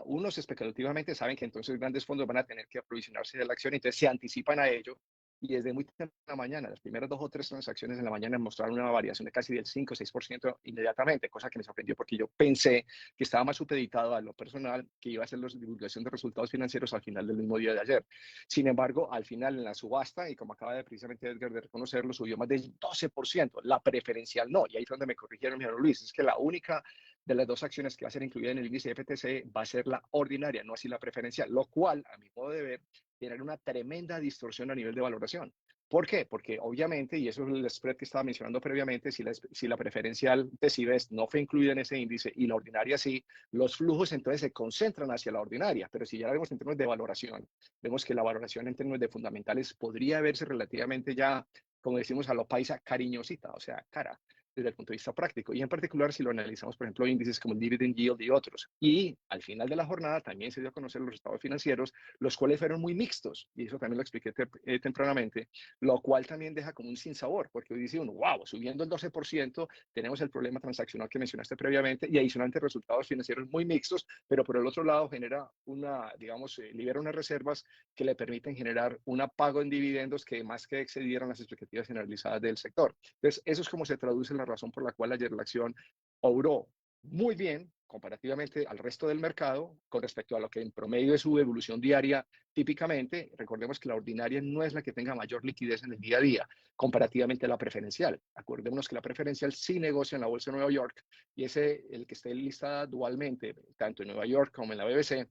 unos especulativamente saben que entonces grandes fondos van a tener que aprovisionarse de la acción, y entonces se anticipan a ello. Y desde muy temprano en la mañana, las primeras 2 o 3 transacciones en la mañana mostraron una variación de casi del 5 o 6% inmediatamente, cosa que me sorprendió porque yo pensé que estaba más supeditado a lo personal, que iba a ser la divulgación de resultados financieros al final del mismo día de ayer. Sin embargo, al final en la subasta, y como acaba de precisamente Edgar de reconocerlo, subió más del 12%, la preferencial no, y ahí fue donde me corrigieron, mi hermano Luis, es que la única de las dos acciones que va a ser incluida en el índice FTC va a ser la ordinaria, no así la preferencial, lo cual, a mi modo de ver, tiene una tremenda distorsión a nivel de valoración. ¿Por qué? Porque obviamente, y eso es el spread que estaba mencionando previamente, si la preferencial de Civest no fue incluida en ese índice y la ordinaria sí, los flujos entonces se concentran hacia la ordinaria, pero si ya la vemos en términos de valoración, vemos que la valoración en términos de fundamentales podría verse relativamente ya, como decimos a lo paisa, cariñosita, o sea, cara, desde el punto de vista práctico, y en particular si lo analizamos, por ejemplo, índices como el dividend yield y otros. Y al final de la jornada también se dio a conocer los estados financieros, los cuales fueron muy mixtos, y eso también lo expliqué tempranamente, lo cual también deja como un sinsabor, porque hoy dice uno, wow, subiendo el 12%, tenemos el problema transaccional que mencionaste previamente, y adicionalmente resultados financieros muy mixtos, pero por el otro lado genera libera unas reservas que le permiten generar un pago en dividendos que más que excedieran las expectativas generalizadas del sector. Entonces, eso es como se traduce la razón por la cual ayer la acción obró muy bien comparativamente al resto del mercado con respecto a lo que en promedio es su evolución diaria típicamente. Recordemos que la ordinaria no es la que tenga mayor liquidez en el día a día comparativamente a la preferencial. Acordémonos que la preferencial sí negocia en la bolsa de Nueva York, y el que esté listada dualmente tanto en Nueva York como en la BBC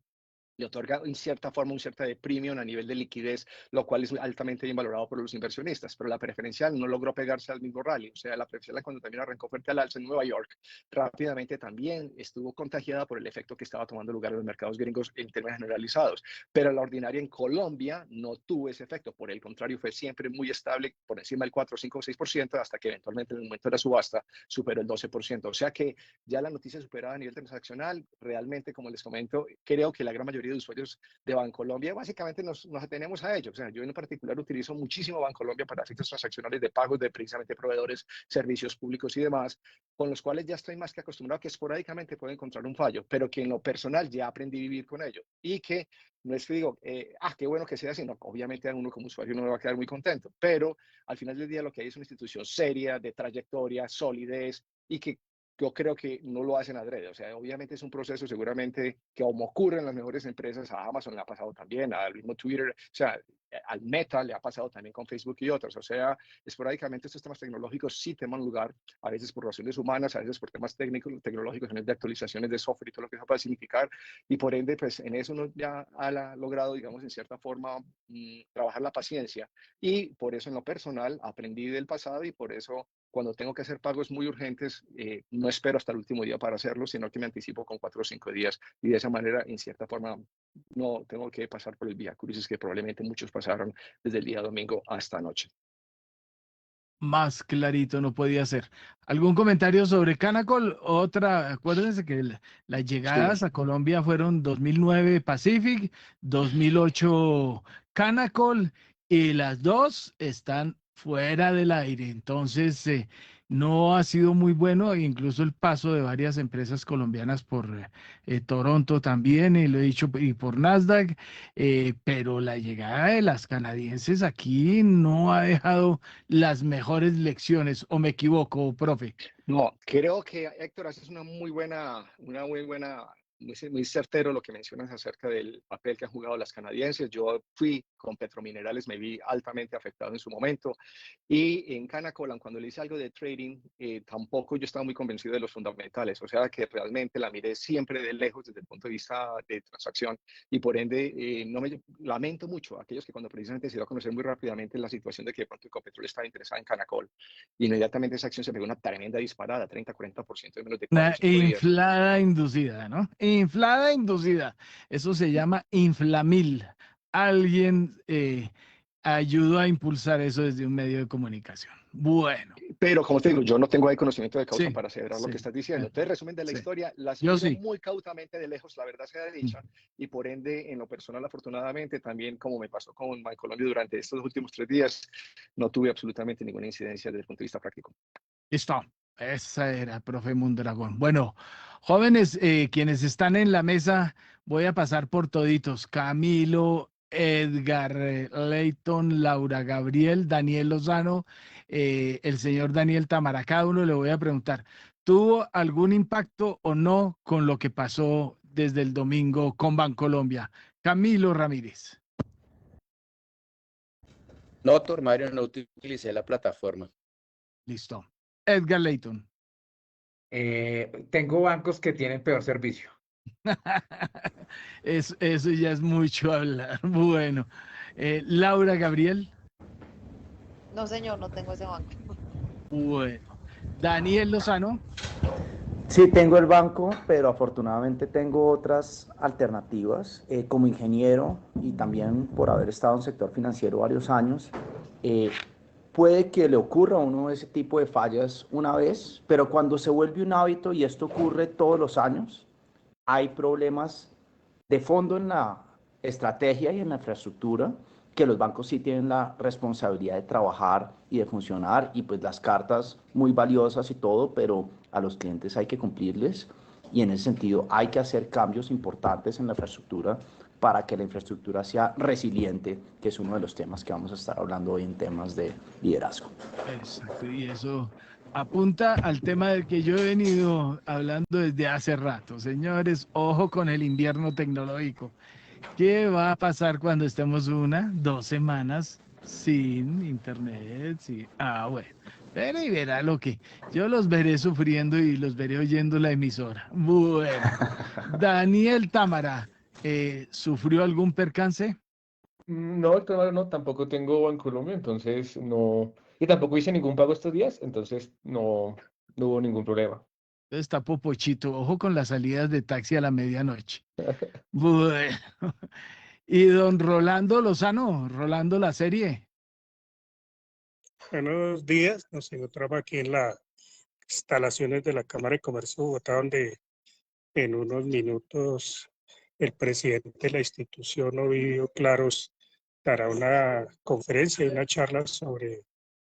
le otorga en cierta forma un cierto de premium a nivel de liquidez, lo cual es altamente bien valorado por los inversionistas, pero la preferencial no logró pegarse al mismo rally, o sea, la preferencial cuando también arrancó fuerte al alza en Nueva York, rápidamente también estuvo contagiada por el efecto que estaba tomando lugar en los mercados gringos en términos generalizados, pero la ordinaria en Colombia no tuvo ese efecto, por el contrario, fue siempre muy estable, por encima del 4, 5 o 6%, hasta que eventualmente en el momento de la subasta superó el 12%, o sea que ya la noticia superada a nivel transaccional, realmente, como les comento, creo que la gran mayoría de usuarios de Bancolombia básicamente nos atenemos a ello. O sea, yo en particular utilizo muchísimo Bancolombia para efectos transaccionales de pagos de precisamente proveedores, servicios públicos y demás, con los cuales ya estoy más que acostumbrado que esporádicamente puedo encontrar un fallo, pero que en lo personal ya aprendí a vivir con ello, y que no es que digo, qué bueno que sea así, no, obviamente a uno como usuario no va a quedar muy contento, pero al final del día lo que hay es una institución seria, de trayectoria, solidez, y que yo creo que no lo hacen adrede. O sea, obviamente es un proceso seguramente que como ocurre en las mejores empresas, a Amazon le ha pasado también, al mismo Twitter, o sea, al Meta le ha pasado también con Facebook y otros. O sea, esporádicamente estos temas tecnológicos sí toman lugar, a veces por razones humanas, a veces por temas técnicos, tecnológicos, de actualizaciones de software y todo lo que eso puede significar. Y por ende, pues en eso uno ya ha logrado, digamos, en cierta forma, trabajar la paciencia. Y por eso en lo personal aprendí del pasado, y por eso cuando tengo que hacer pagos muy urgentes, no espero hasta el último día para hacerlo, sino que me anticipo con 4 o 5 días y de esa manera, en cierta forma, no tengo que pasar por el vía crucis que probablemente muchos pasaron desde el día domingo hasta anoche. Más clarito no podía ser. ¿Algún comentario sobre Canacol? Otra, acuérdense que las llegadas a Colombia fueron 2009 Pacific, 2008 Canacol y las dos están fuera del aire. Entonces, no ha sido muy bueno, e incluso el paso de varias empresas colombianas por Toronto también, y lo he dicho, y por Nasdaq, pero la llegada de las canadienses aquí no ha dejado las mejores lecciones, ¿o me equivoco, profe? No, creo que Héctor, haces una muy certero lo que mencionas acerca del papel que han jugado las canadienses. Yo fui con Petrominerales, me vi altamente afectado en su momento. Y en Canacol, cuando le hice algo de trading, tampoco yo estaba muy convencido de los fundamentales. O sea, que realmente la miré siempre de lejos desde el punto de vista de transacción. Y por ende, no me lamento mucho a aquellos que cuando precisamente se dio a conocer muy rápidamente la situación de que de pronto Ecopetrol estaba interesada en Canacol, inmediatamente esa acción se pegó una tremenda disparada, 30-40% en menos de 4 Una o 5 días. inflada inducida, ¿no? Inflada inducida. Eso se llama inflamil. Alguien ayudó a impulsar eso desde un medio de comunicación. Bueno. Pero como te digo, yo no tengo ahí conocimiento de causa Sí, para aseverar lo sí, que estás diciendo. Entonces, resumen de la sí. historia, las Yo miro sí. muy cautamente de lejos, la verdad sea dicha, y por ende, en lo personal, afortunadamente, también como me pasó con Bancolombia durante estos últimos 3 días, no tuve absolutamente ninguna incidencia desde el punto de vista práctico. Listo. Esa era, profe Mondragón. Bueno, jóvenes, quienes están en la mesa, voy a pasar por toditos. Camilo, Edgar, Leyton, Laura Gabriel, Daniel Lozano, el señor Daniel Tamara. Cada uno le voy a preguntar, ¿tuvo algún impacto o no con lo que pasó desde el domingo con Bancolombia? Camilo Ramírez. No, doctor Mario, no utilicé la plataforma. Listo. Edgar Leyton. Tengo bancos que tienen peor servicio. Eso ya es mucho hablar. Bueno, Laura Gabriel. No, señor, no tengo ese banco. Bueno, Daniel Lozano. Sí, tengo el banco, pero afortunadamente tengo otras alternativas. Como ingeniero y también por haber estado en el sector financiero varios años, puede que le ocurra a uno ese tipo de fallas una vez, pero cuando se vuelve un hábito y esto ocurre todos los años, hay problemas de fondo en la estrategia y en la infraestructura que los bancos sí tienen la responsabilidad de trabajar y de funcionar, y pues las cartas muy valiosas y todo, pero a los clientes hay que cumplirles, y en ese sentido hay que hacer cambios importantes en la infraestructura para que la infraestructura sea resiliente, que es uno de los temas que vamos a estar hablando hoy en temas de liderazgo. Exacto, y eso apunta al tema del que yo he venido hablando desde hace rato. Señores, ojo con el invierno tecnológico. ¿Qué va a pasar cuando estemos 1, 2 semanas sin internet? Sí. Bueno, pero y verá lo que yo los veré sufriendo y los veré oyendo la emisora. Bueno, Daniel Támara, ¿sufrió algún percance? No, doctor Mario, no, tampoco tengo Bancolombia, entonces no, y tampoco hice ningún pago estos días, entonces no hubo ningún problema. Está popochito, ojo con las salidas de taxi a la medianoche. Bueno, y don Rolando Lozano, Rolando la serie. Buenos días, nos encontramos aquí en las instalaciones de la Cámara de Comercio de Bogotá, donde en unos minutos el presidente de la institución, Ovidio Claros, dará una conferencia y una charla sobre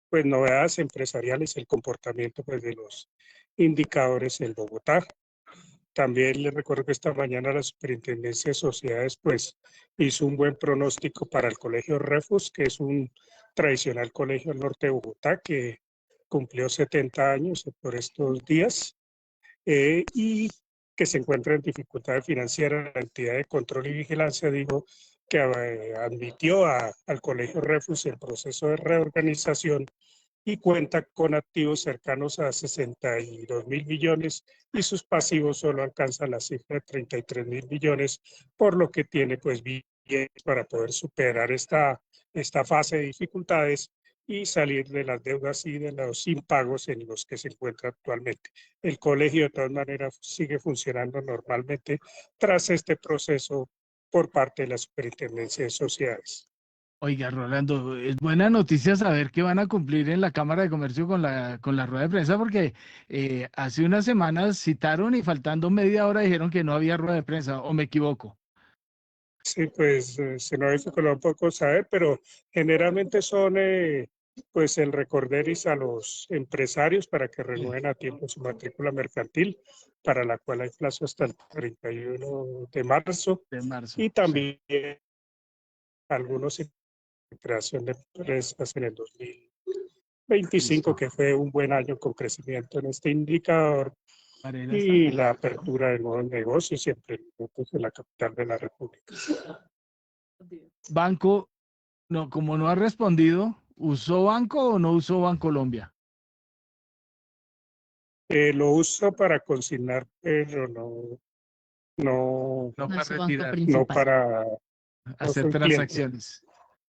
pues, novedades empresariales, el comportamiento pues, de los indicadores en Bogotá. También les recuerdo que esta mañana la Superintendencia de Sociedades pues, hizo un buen pronóstico para el Colegio Refus, que es un tradicional colegio al norte de Bogotá que cumplió 70 años por estos días y que se encuentra en dificultades financieras. La entidad de control y vigilancia dijo que admitió al Colegio Refus en proceso de reorganización y cuenta con activos cercanos a 62.000 millones y sus pasivos solo alcanzan la cifra de 33.000 millones, por lo que tiene pues bienes para poder superar esta fase de dificultades y salir de las deudas y de los impagos en los que se encuentra actualmente. El colegio de todas maneras sigue funcionando normalmente tras este proceso por parte de la Superintendencia de Sociedades. Oiga, Rolando, es buena noticia saber que van a cumplir en la Cámara de Comercio con la rueda de prensa, porque hace unas semanas citaron y faltando media hora dijeron que no había rueda de prensa, ¿o me equivoco? Sí, pues se nos dificultó un poco saber, pero generalmente son pues el recorderis a los empresarios para que renueven a tiempo su matrícula mercantil, para la cual hay plazo hasta el 31 de marzo, De marzo. y también algunos en creación de empresas en el 2025, que fue un buen año con crecimiento en este indicador, y la apertura de nuevos negocios y emprendimientos en la capital de la República. Banco, no, como no ha respondido, ¿usó Banco o no usó Bancolombia? Lo uso para consignar, pero no No para es su banco retirar, no principal. para hacer soy cliente. transacciones.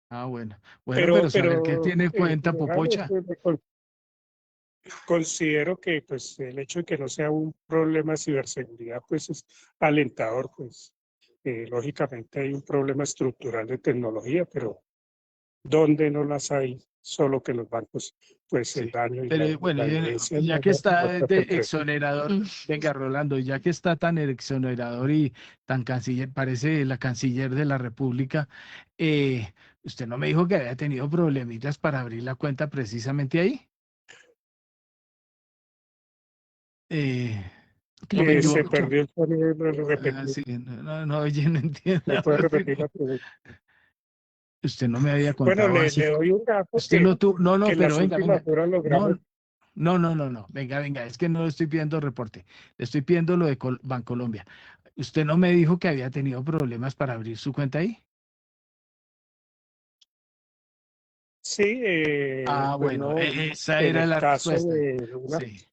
Ah, bueno. Bueno, pero saber que tiene cuenta Popocha. Considero que pues el hecho de que no sea un problema de ciberseguridad pues es alentador, pues lógicamente hay un problema estructural de tecnología, pero ¿dónde no las hay? Solo que los bancos, pues el daño y Pero bueno, la evidencia ya es que está mayor, de exonerador, venga, Rolando, ya que está tan exonerador y tan canciller, parece la canciller de la República, ¿usted no me dijo que había tenido problemitas para abrir la cuenta precisamente ahí? ¿O me se equivoco? perdió el sonido, lo Ah, repetí. sí, no, oye, no entiendo. ¿Me puede repetir la pregunta? Usted no me había Bueno, contado le así. doy un dato Usted no tuvo, no, que en pero las venga, últimas horas logramos. No, venga, es que no le estoy pidiendo reporte, le estoy pidiendo lo de Bancolombia. ¿Usted no me dijo que había tenido problemas para abrir su cuenta ahí? Sí, Ah, pues bueno, no, esa en era el la caso respuesta. de una, Sí,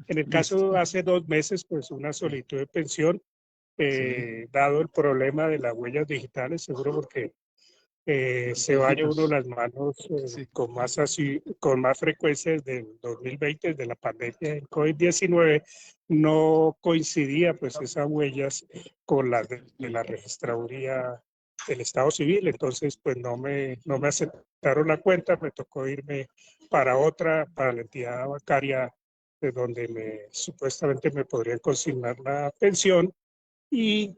en el listo. caso hace 2 meses, pues una solicitud de pensión, Sí, dado el problema de las huellas digitales, seguro porque se baña uno las manos sí. con más frecuencia desde el 2020, desde la pandemia del COVID-19, no coincidía pues esas huellas con las de la registraduría del Estado Civil, entonces pues no me aceptaron la cuenta, me tocó irme para la entidad bancaria de donde supuestamente me podrían consignar la pensión, y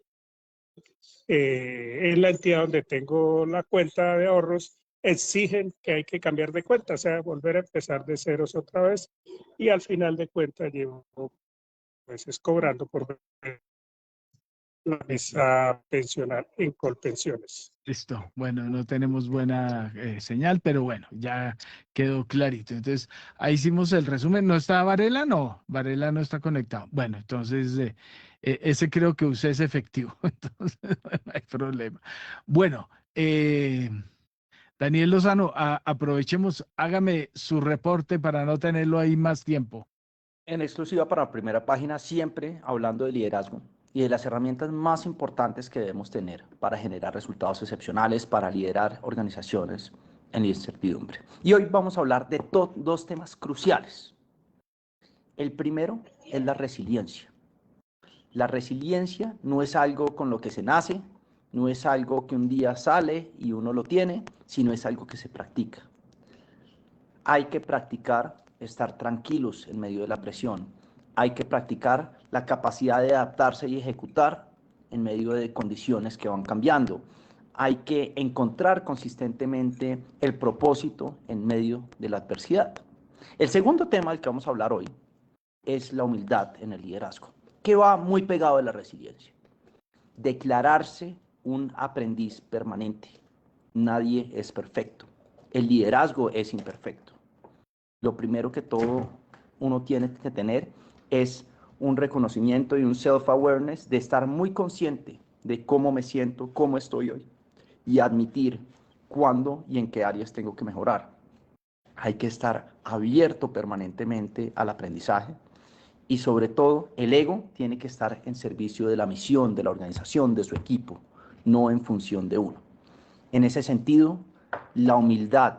en la entidad donde tengo la cuenta de ahorros, exigen que hay que cambiar de cuenta, o sea, volver a empezar de ceros otra vez, y al final de cuentas llevo meses cobrando por la mesa pensional en Colpensiones. Listo. Bueno, no tenemos buena señal, pero bueno, ya quedó clarito. Entonces, ahí hicimos el resumen. ¿No está Varela? No, Varela no está conectado. Bueno, entonces, ese creo que usé es efectivo, entonces no hay problema. Bueno, Daniel Lozano, aprovechemos, hágame su reporte para no tenerlo ahí más tiempo. En exclusiva para Primera Página, siempre hablando de liderazgo y de las herramientas más importantes que debemos tener para generar resultados excepcionales, para liderar organizaciones en incertidumbre. Y hoy vamos a hablar de dos temas cruciales. El primero es la resiliencia. La resiliencia no es algo con lo que se nace, no es algo que un día sale y uno lo tiene, sino es algo que se practica. Hay que practicar estar tranquilos en medio de la presión. Hay que practicar la capacidad de adaptarse y ejecutar en medio de condiciones que van cambiando. Hay que encontrar consistentemente el propósito en medio de la adversidad. El segundo tema del que vamos a hablar hoy es la humildad en el liderazgo, que va muy pegado de la resiliencia. Declararse un aprendiz permanente. Nadie es perfecto. El liderazgo es imperfecto. Lo primero que todo uno tiene que tener es un reconocimiento y un self-awareness de estar muy consciente de cómo me siento, cómo estoy hoy, y admitir cuándo y en qué áreas tengo que mejorar. Hay que estar abierto permanentemente al aprendizaje, y sobre todo el ego tiene que estar en servicio de la misión, de la organización, de su equipo, no en función de uno. En ese sentido, la humildad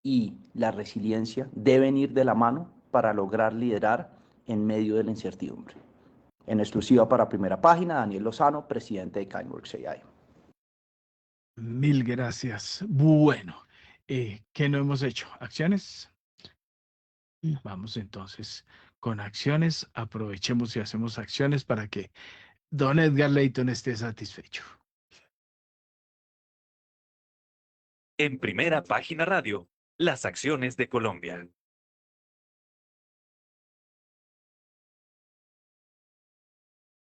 y la resiliencia deben ir de la mano para lograr liderar en medio de la incertidumbre. En exclusiva para Primera Página, Daniel Lozano, presidente de Kindworks AI. Mil gracias. Bueno, ¿qué no hemos hecho? ¿Acciones? Vamos entonces con acciones. Aprovechemos y hacemos acciones para que don Edgar Leyton esté satisfecho. En Primera Página Radio, las acciones de Colombia.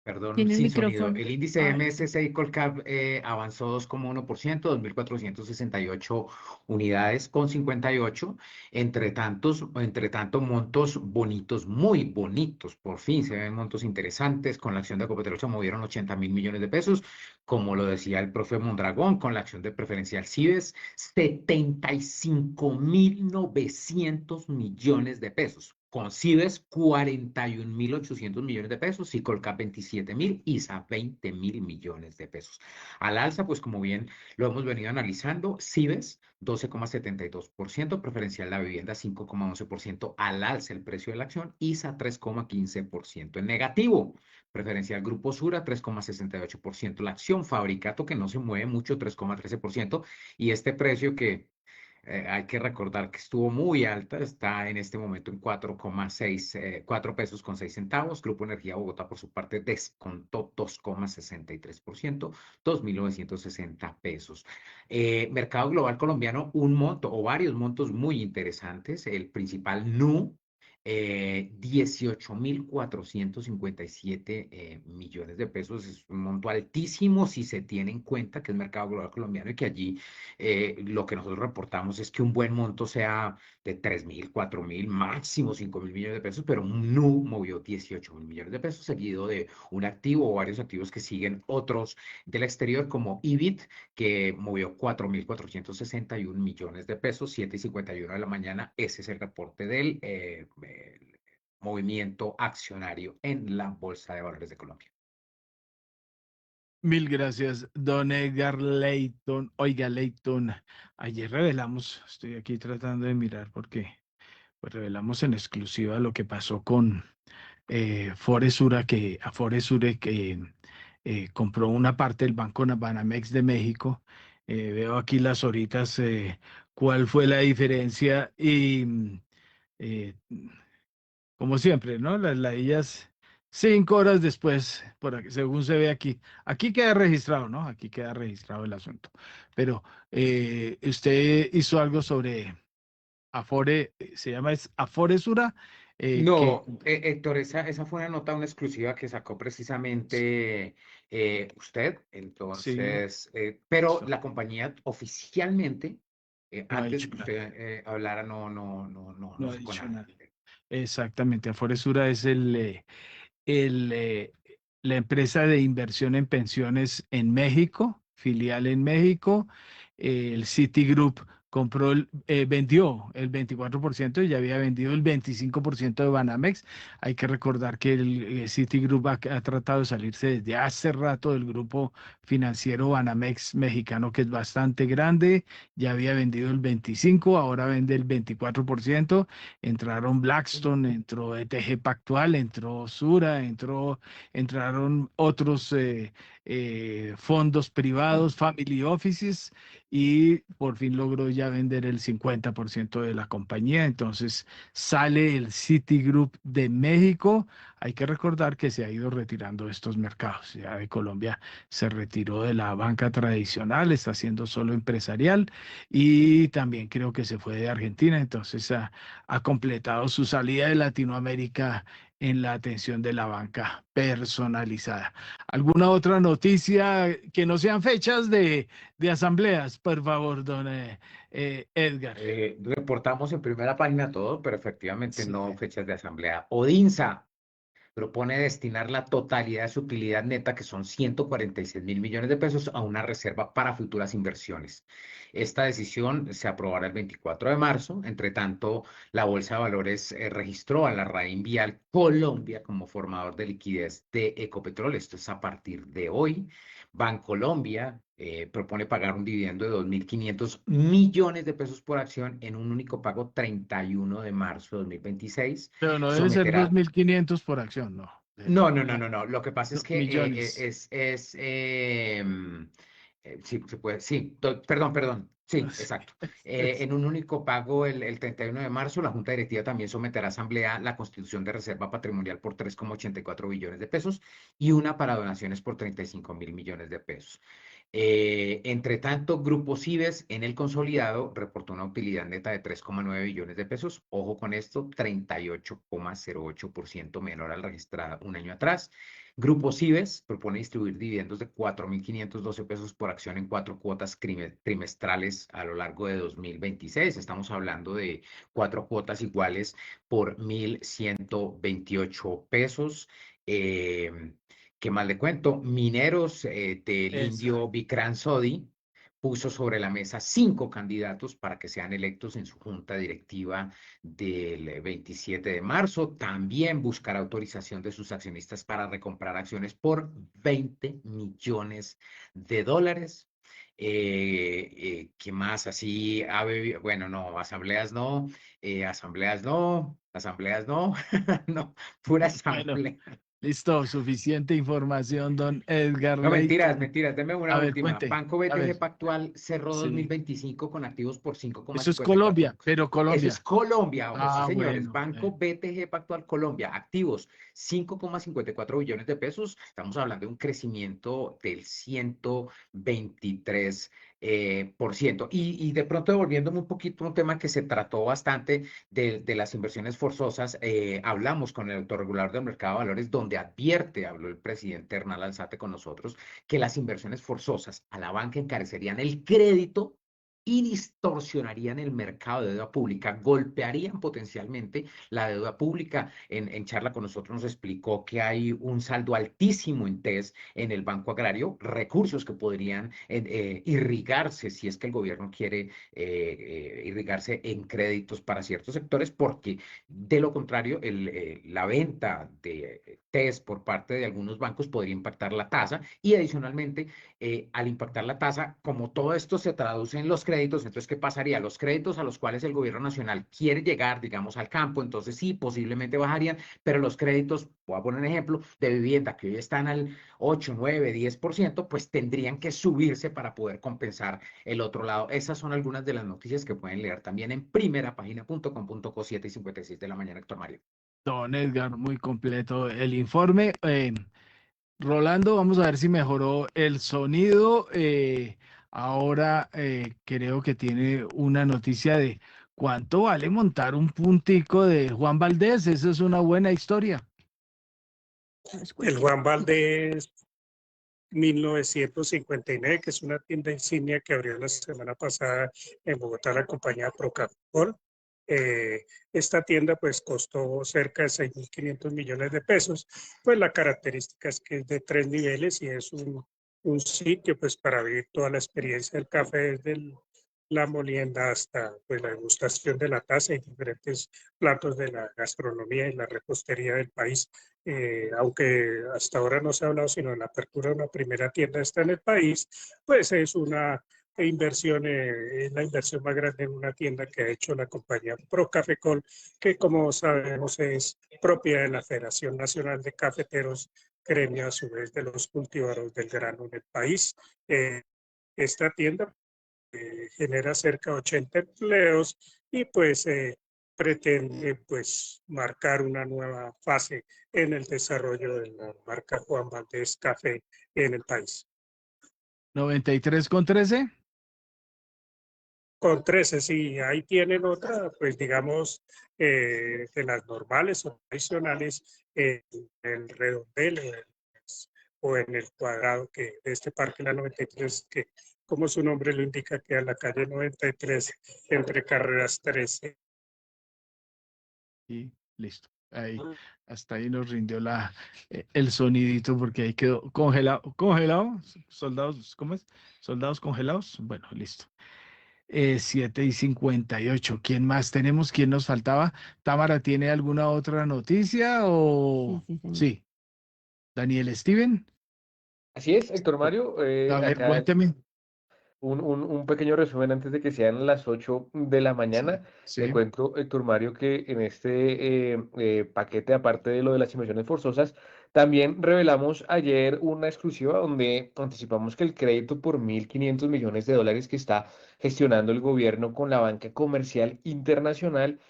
Perdón, Tiene el sin sonido. micrófono. El índice Ay, MSCI Colcap avanzó 2,1%, 2.468 unidades con 58. Entre tanto, montos bonitos, muy bonitos. Por fin se ven montos interesantes. Con la acción de Ecopetrol se movieron 80.000 millones de pesos. Como lo decía el profe Mondragón, con la acción de preferencial Cibes, 75.900 millones de pesos. Con Cibes, 41.800 millones de pesos y Colcap 27.000, ISA 20.000 millones de pesos. Al alza, pues como bien lo hemos venido analizando, Cibes 12,72%, preferencial la vivienda 5,11% al alza el precio de la acción, ISA 3,15% en negativo. Preferencial Grupo Sura 3,68% la acción, Fabricato que no se mueve mucho 3,13% y este precio que hay que recordar que estuvo muy alta, está en este momento en 4,6, 4 pesos con 6 centavos. Grupo Energía Bogotá, por su parte, descontó 2,63%, 2.960 pesos. Mercado Global Colombiano, un monto o varios montos muy interesantes. El principal NU, 18.457 millones de pesos, es un monto altísimo si se tiene en cuenta que es Mercado Global Colombiano y que allí lo que nosotros reportamos es que un buen monto sea de 3.000, 4.000, máximo 5.000 millones de pesos, pero un NU movió 18.000 millones de pesos, seguido de un activo o varios activos que siguen otros del exterior, como IBIT, que movió 4.461 millones de pesos, 7:51 de la mañana. Ese es el reporte del movimiento accionario en la Bolsa de Valores de Colombia. Mil gracias, don Edgar Leyton. Oiga, Leyton, ayer revelamos, estoy aquí tratando de mirar porque pues revelamos en exclusiva lo que pasó con Foresura, que compró una parte del Banco Banamex de México. Veo aquí las horitas, cuál fue la diferencia y eh, como siempre, ¿no? Las ladillas 5 horas después, por aquí, según se ve aquí. Aquí queda registrado, ¿no? Aquí queda registrado el asunto. Pero usted hizo algo sobre Afore, se llama Aforesura, que No, Héctor, esa fue una exclusiva que sacó precisamente usted. sí, Entonces, pero eso, la compañía oficialmente, no ha antes de dicho que nada. usted hablara, No no ha sacó dicho nada. nada. Exactamente, Aforesura es el, la empresa de inversión en pensiones en México, filial en México. El Citigroup vendió el 24% y ya había vendido el 25% de Banamex. Hay que recordar que el Citigroup ha tratado de salirse desde hace rato del grupo financiero Banamex mexicano, que es bastante grande. Ya había vendido el 25%, ahora vende el 24%. Entraron Blackstone, entró ETG Pactual, entró Sura, entraron otros fondos privados, family offices, y por fin logró ya vender el 50% de la compañía. Entonces sale el Citigroup de México. Hay que recordar que se ha ido retirando de estos mercados. Ya de Colombia se retiró de la banca tradicional, está haciendo solo empresarial y también creo que se fue de Argentina. Entonces ha completado su salida de Latinoamérica en la atención de la banca personalizada. ¿Alguna otra noticia que no sean fechas de asambleas, por favor, don Edgar? Reportamos en Primera Página todo, pero efectivamente Sí. no fechas de asamblea. Odinsa propone destinar la totalidad de su utilidad neta, que son 146.000 millones de pesos, a una reserva para futuras inversiones. Esta decisión se aprobará el 24 de marzo. Entre tanto, la Bolsa de Valores registró a la Raín Vial Colombia como formador de liquidez de Ecopetrol. Esto es a partir de hoy. Bancolombia propone pagar un dividendo de 2.500 millones de pesos por acción en un único pago 31 de marzo de 2026. Pero no debe ser Someterá 2.500 por acción, no. no. Lo que pasa es que Millones. sí, se puede, sí, perdón, sí, exacto. En un único pago el 31 de marzo, la Junta Directiva también someterá a Asamblea la constitución de reserva patrimonial por 3,84 billones de pesos y una para donaciones por 35.000 millones de pesos. Entre tanto, Grupo Cives en el consolidado reportó una utilidad neta de 3,9 billones de pesos. Ojo con esto, 38,08% menor al registrada un año atrás. Grupo Cives propone distribuir dividendos de 4.512 pesos por acción en 4 cuotas trimestrales a lo largo de 2026. Estamos hablando de 4 cuotas iguales por 1.128 pesos. ¿Qué más le cuento? Mineros del Eso. indio Vikram Sodi puso sobre la mesa 5 candidatos para que sean electos en su junta directiva del 27 de marzo. También buscará autorización de sus accionistas para recomprar acciones por 20 millones de dólares. ¿Qué más? Así, bueno, no, asambleas no, no, pura Bueno, asamblea. listo, suficiente información, don Edgar No, mentiras, Leighton. deme A una ver, última. cuente. Banco A ver, BTG Pactual cerró sí. 2025 con activos por Eso es 5,54. Colombia, pero Eso es Colombia. Colombia, ojo, sí Ah, señores. bueno. Banco BTG Pactual Colombia, activos 5,54 billones de pesos. Estamos hablando de un crecimiento del 123%. Y de pronto devolviéndome un poquito a un tema que se trató bastante de las inversiones forzosas, hablamos con el autorregulador del mercado de valores donde habló el presidente Hernán Alzate con nosotros, que las inversiones forzosas a la banca encarecerían el crédito y distorsionarían el mercado de deuda pública, golpearían potencialmente la deuda pública. En charla con nosotros nos explicó que hay un saldo altísimo en TES en el Banco Agrario, recursos que podrían irrigarse si es que el gobierno quiere irrigarse en créditos para ciertos sectores, porque de lo contrario, la venta de TES por parte de algunos bancos podría impactar la tasa y adicionalmente, al impactar la tasa, como todo esto se traduce en los créditos, entonces, ¿qué pasaría? Los créditos a los cuales el gobierno nacional quiere llegar, digamos, al campo, entonces sí, posiblemente bajarían, pero los créditos, voy a poner un ejemplo, de vivienda que hoy están al 8, 9, 10%, pues tendrían que subirse para poder compensar el otro lado. Esas son algunas de las noticias que pueden leer también en primerapagina.com.co 7:56 de la mañana, Héctor Mario. Don Edgar, muy completo el informe. Rolando, vamos a ver si mejoró el sonido. Ahora creo que tiene una noticia de cuánto vale montar un puntico de Juan Valdés. Eso es una buena historia. El Juan Valdés 1959, que es una tienda insignia que abrió la semana pasada en Bogotá la compañía Procafol. Esta tienda pues costó cerca de 6.500 millones de pesos. Pues la característica es que es de 3 niveles y es un sitio pues para vivir toda la experiencia del café, desde la molienda hasta pues la degustación de la taza y diferentes platos de la gastronomía y la repostería del país. Aunque hasta ahora no se ha hablado sino de la apertura de una primera tienda esta en el país, pues es una inversión, es la inversión más grande en una tienda que ha hecho la compañía Procafecol, que como sabemos es propiedad de la Federación Nacional de Cafeteros, gremio a su vez de los cultivadores del grano en el país. Esta tienda genera cerca de 80 empleos y pues pretende pues marcar una nueva fase en el desarrollo de la marca Juan Valdés Café en el país. 93,13. Con 13, sí, ahí tienen otra, pues digamos, de las normales o tradicionales, en el redondel o en el cuadrado que de este parque la 93, que como su nombre lo indica, queda en la calle 93 entre carreras 13. Y listo. Ahí, hasta ahí nos rindió el sonidito porque ahí quedó congelado, soldados, ¿cómo es? Soldados congelados. Bueno, listo. 7:58. ¿Quién más tenemos? ¿Quién nos faltaba? Tamara, ¿tiene alguna otra noticia o Sí, señor. sí? Daniel Steven. Así es, Héctor Mario. A ver, Acá cuénteme. un, un, un, pequeño A ver, acá cuénteme. un pequeño resumen antes de que sean las 8 de la Sí, mañana. Le sí. cuento, Héctor Mario, que en este paquete, aparte de lo de las inversiones forzosas, también revelamos ayer una exclusiva donde anticipamos que el crédito por 1.500 millones de dólares que está gestionando el gobierno con la banca comercial internacional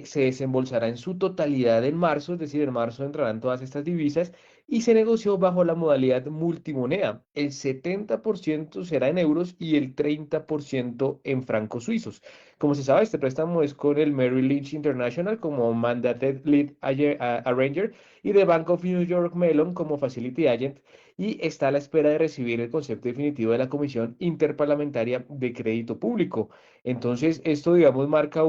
se desembolsará en su totalidad en marzo, es decir, en marzo entrarán todas estas divisas y se negoció bajo la modalidad multimoneda. El 70% será en euros y el 30% en francos suizos. Como se sabe, este préstamo es con el Merrill Lynch International como Mandated Lead Arranger y de Bank of New York Mellon como Facility Agent y está a la espera de recibir el concepto definitivo de la Comisión Interparlamentaria de Crédito Público. Entonces, esto, digamos, marca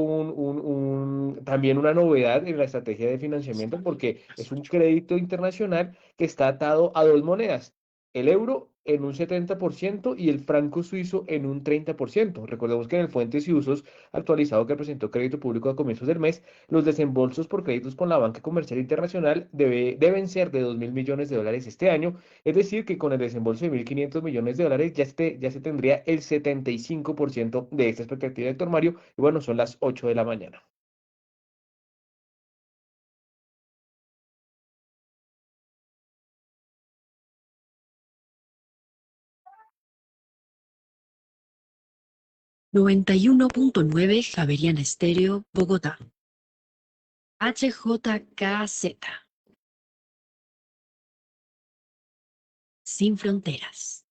también una novedad en la estrategia de financiamiento porque es un crédito internacional que está atado a dos monedas, el euro en un 70% y el franco suizo en un 30%. Recordemos que en el Fuentes y Usos actualizado que presentó Crédito Público a comienzos del mes, los desembolsos por créditos con la banca comercial internacional deben ser de 2.000 millones de dólares este año, es decir, que con el desembolso de 1.500 millones de dólares ya se tendría el 75% de esta expectativa, Héctor Mario, y bueno, son las 8 de la mañana. 91.9 Javeriana Estéreo, Bogotá. HJKZ. Sin fronteras.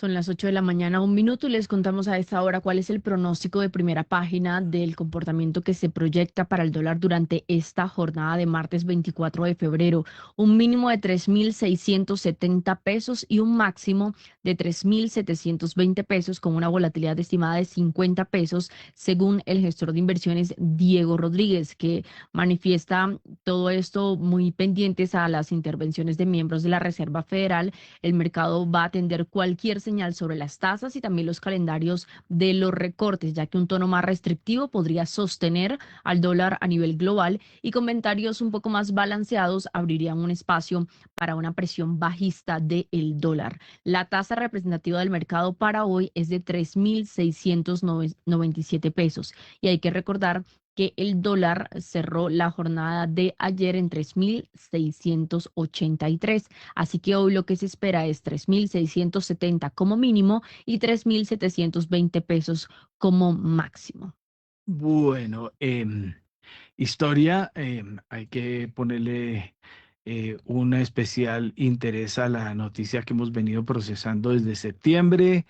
Son las 8 de la mañana, 1 minuto, y les contamos a esta hora cuál es el pronóstico de primera página del comportamiento que se proyecta para el dólar durante esta jornada de martes 24 de febrero. Un mínimo de 3.670 pesos y un máximo de 3.720 pesos con una volatilidad estimada de 50 pesos, según el gestor de inversiones Diego Rodríguez, que manifiesta todo esto muy pendientes a las intervenciones de miembros de la Reserva Federal. El mercado va a atender cualquier señal sobre las tasas y también los calendarios de los recortes, ya que un tono más restrictivo podría sostener al dólar a nivel global y comentarios un poco más balanceados abrirían un espacio para una presión bajista del dólar. La tasa representativa del mercado para hoy es de 3.697 pesos y hay que recordar que el dólar cerró la jornada de ayer en 3.683. Así que hoy lo que se espera es 3.670 como mínimo y 3.720 pesos como máximo. Bueno, historia, hay que ponerle un especial interés a la noticia que hemos venido procesando desde septiembre.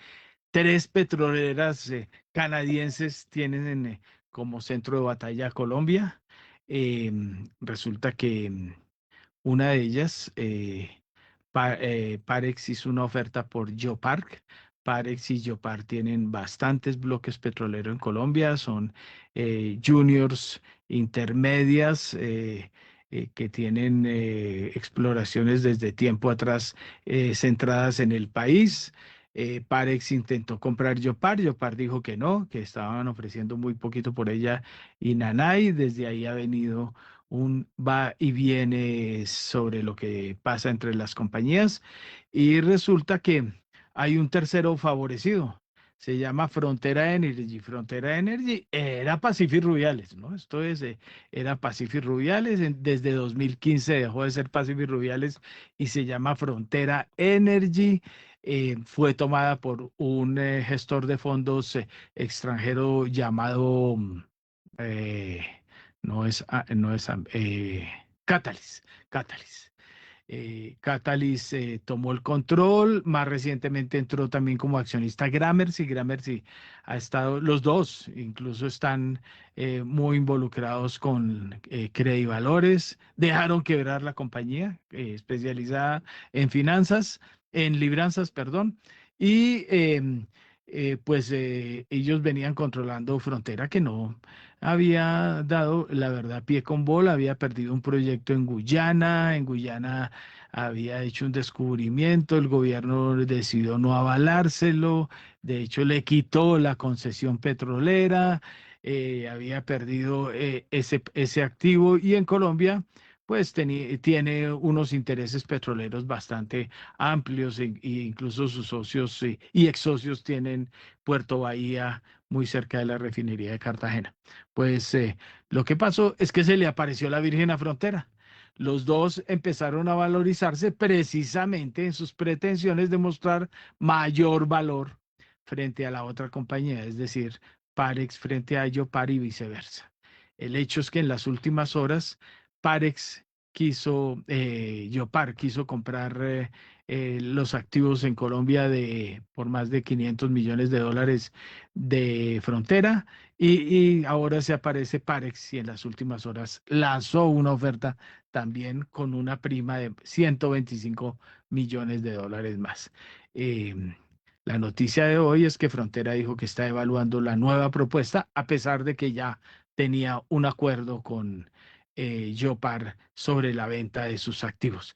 3 petroleras canadienses tienen como centro de batalla a Colombia. Resulta que una de ellas, Parex, hizo una oferta por Geopark. Parex y Geopark tienen bastantes bloques petroleros en Colombia, son juniors, intermedias, que tienen exploraciones desde tiempo atrás centradas en el país. Parex intentó comprar Geopark, Geopark dijo que no, que estaban ofreciendo muy poquito por ella y Nanay. Desde ahí ha venido un va y viene sobre lo que pasa entre las compañías y resulta que hay un tercero favorecido. Se llama Frontera Energy. Frontera Energy era Pacific Rubiales, ¿no? Esto es, era Pacific Rubiales. Desde 2015 dejó de ser Pacific Rubiales y se llama Frontera Energy. Fue tomada por un gestor de fondos extranjero llamado eh, Catalyst. Catalyst. Catalyst tomó el control, más recientemente entró también como accionista Gramercy. Gramercy ha estado, los dos incluso están muy involucrados con Credivalores, dejaron quebrar la compañía especializada en finanzas, en libranzas, perdón, y pues ellos venían controlando Frontera que no había dado, la verdad, pie con bola, había perdido un proyecto en Guyana había hecho un descubrimiento, el gobierno decidió no avalárselo, de hecho le quitó la concesión petrolera, había perdido ese activo, y en Colombia pues tiene unos intereses petroleros bastante amplios, e incluso sus socios y ex socios tienen Puerto Bahía muy cerca de la refinería de Cartagena. Pues lo que pasó es que se le apareció la Virgen a Frontera. Los dos empezaron a valorizarse precisamente en sus pretensiones de mostrar mayor valor frente a la otra compañía, es decir, Parex frente a Yopar y viceversa. El hecho es que en las últimas horas Parex Yopar quiso comprar los activos en Colombia por más de 500 millones de dólares de Frontera, y ahora se aparece Parex y en las últimas horas lanzó una oferta también con una prima de 125 millones de dólares más. La noticia de hoy es que Frontera dijo que está evaluando la nueva propuesta, a pesar de que ya tenía un acuerdo con Yopar sobre la venta de sus activos.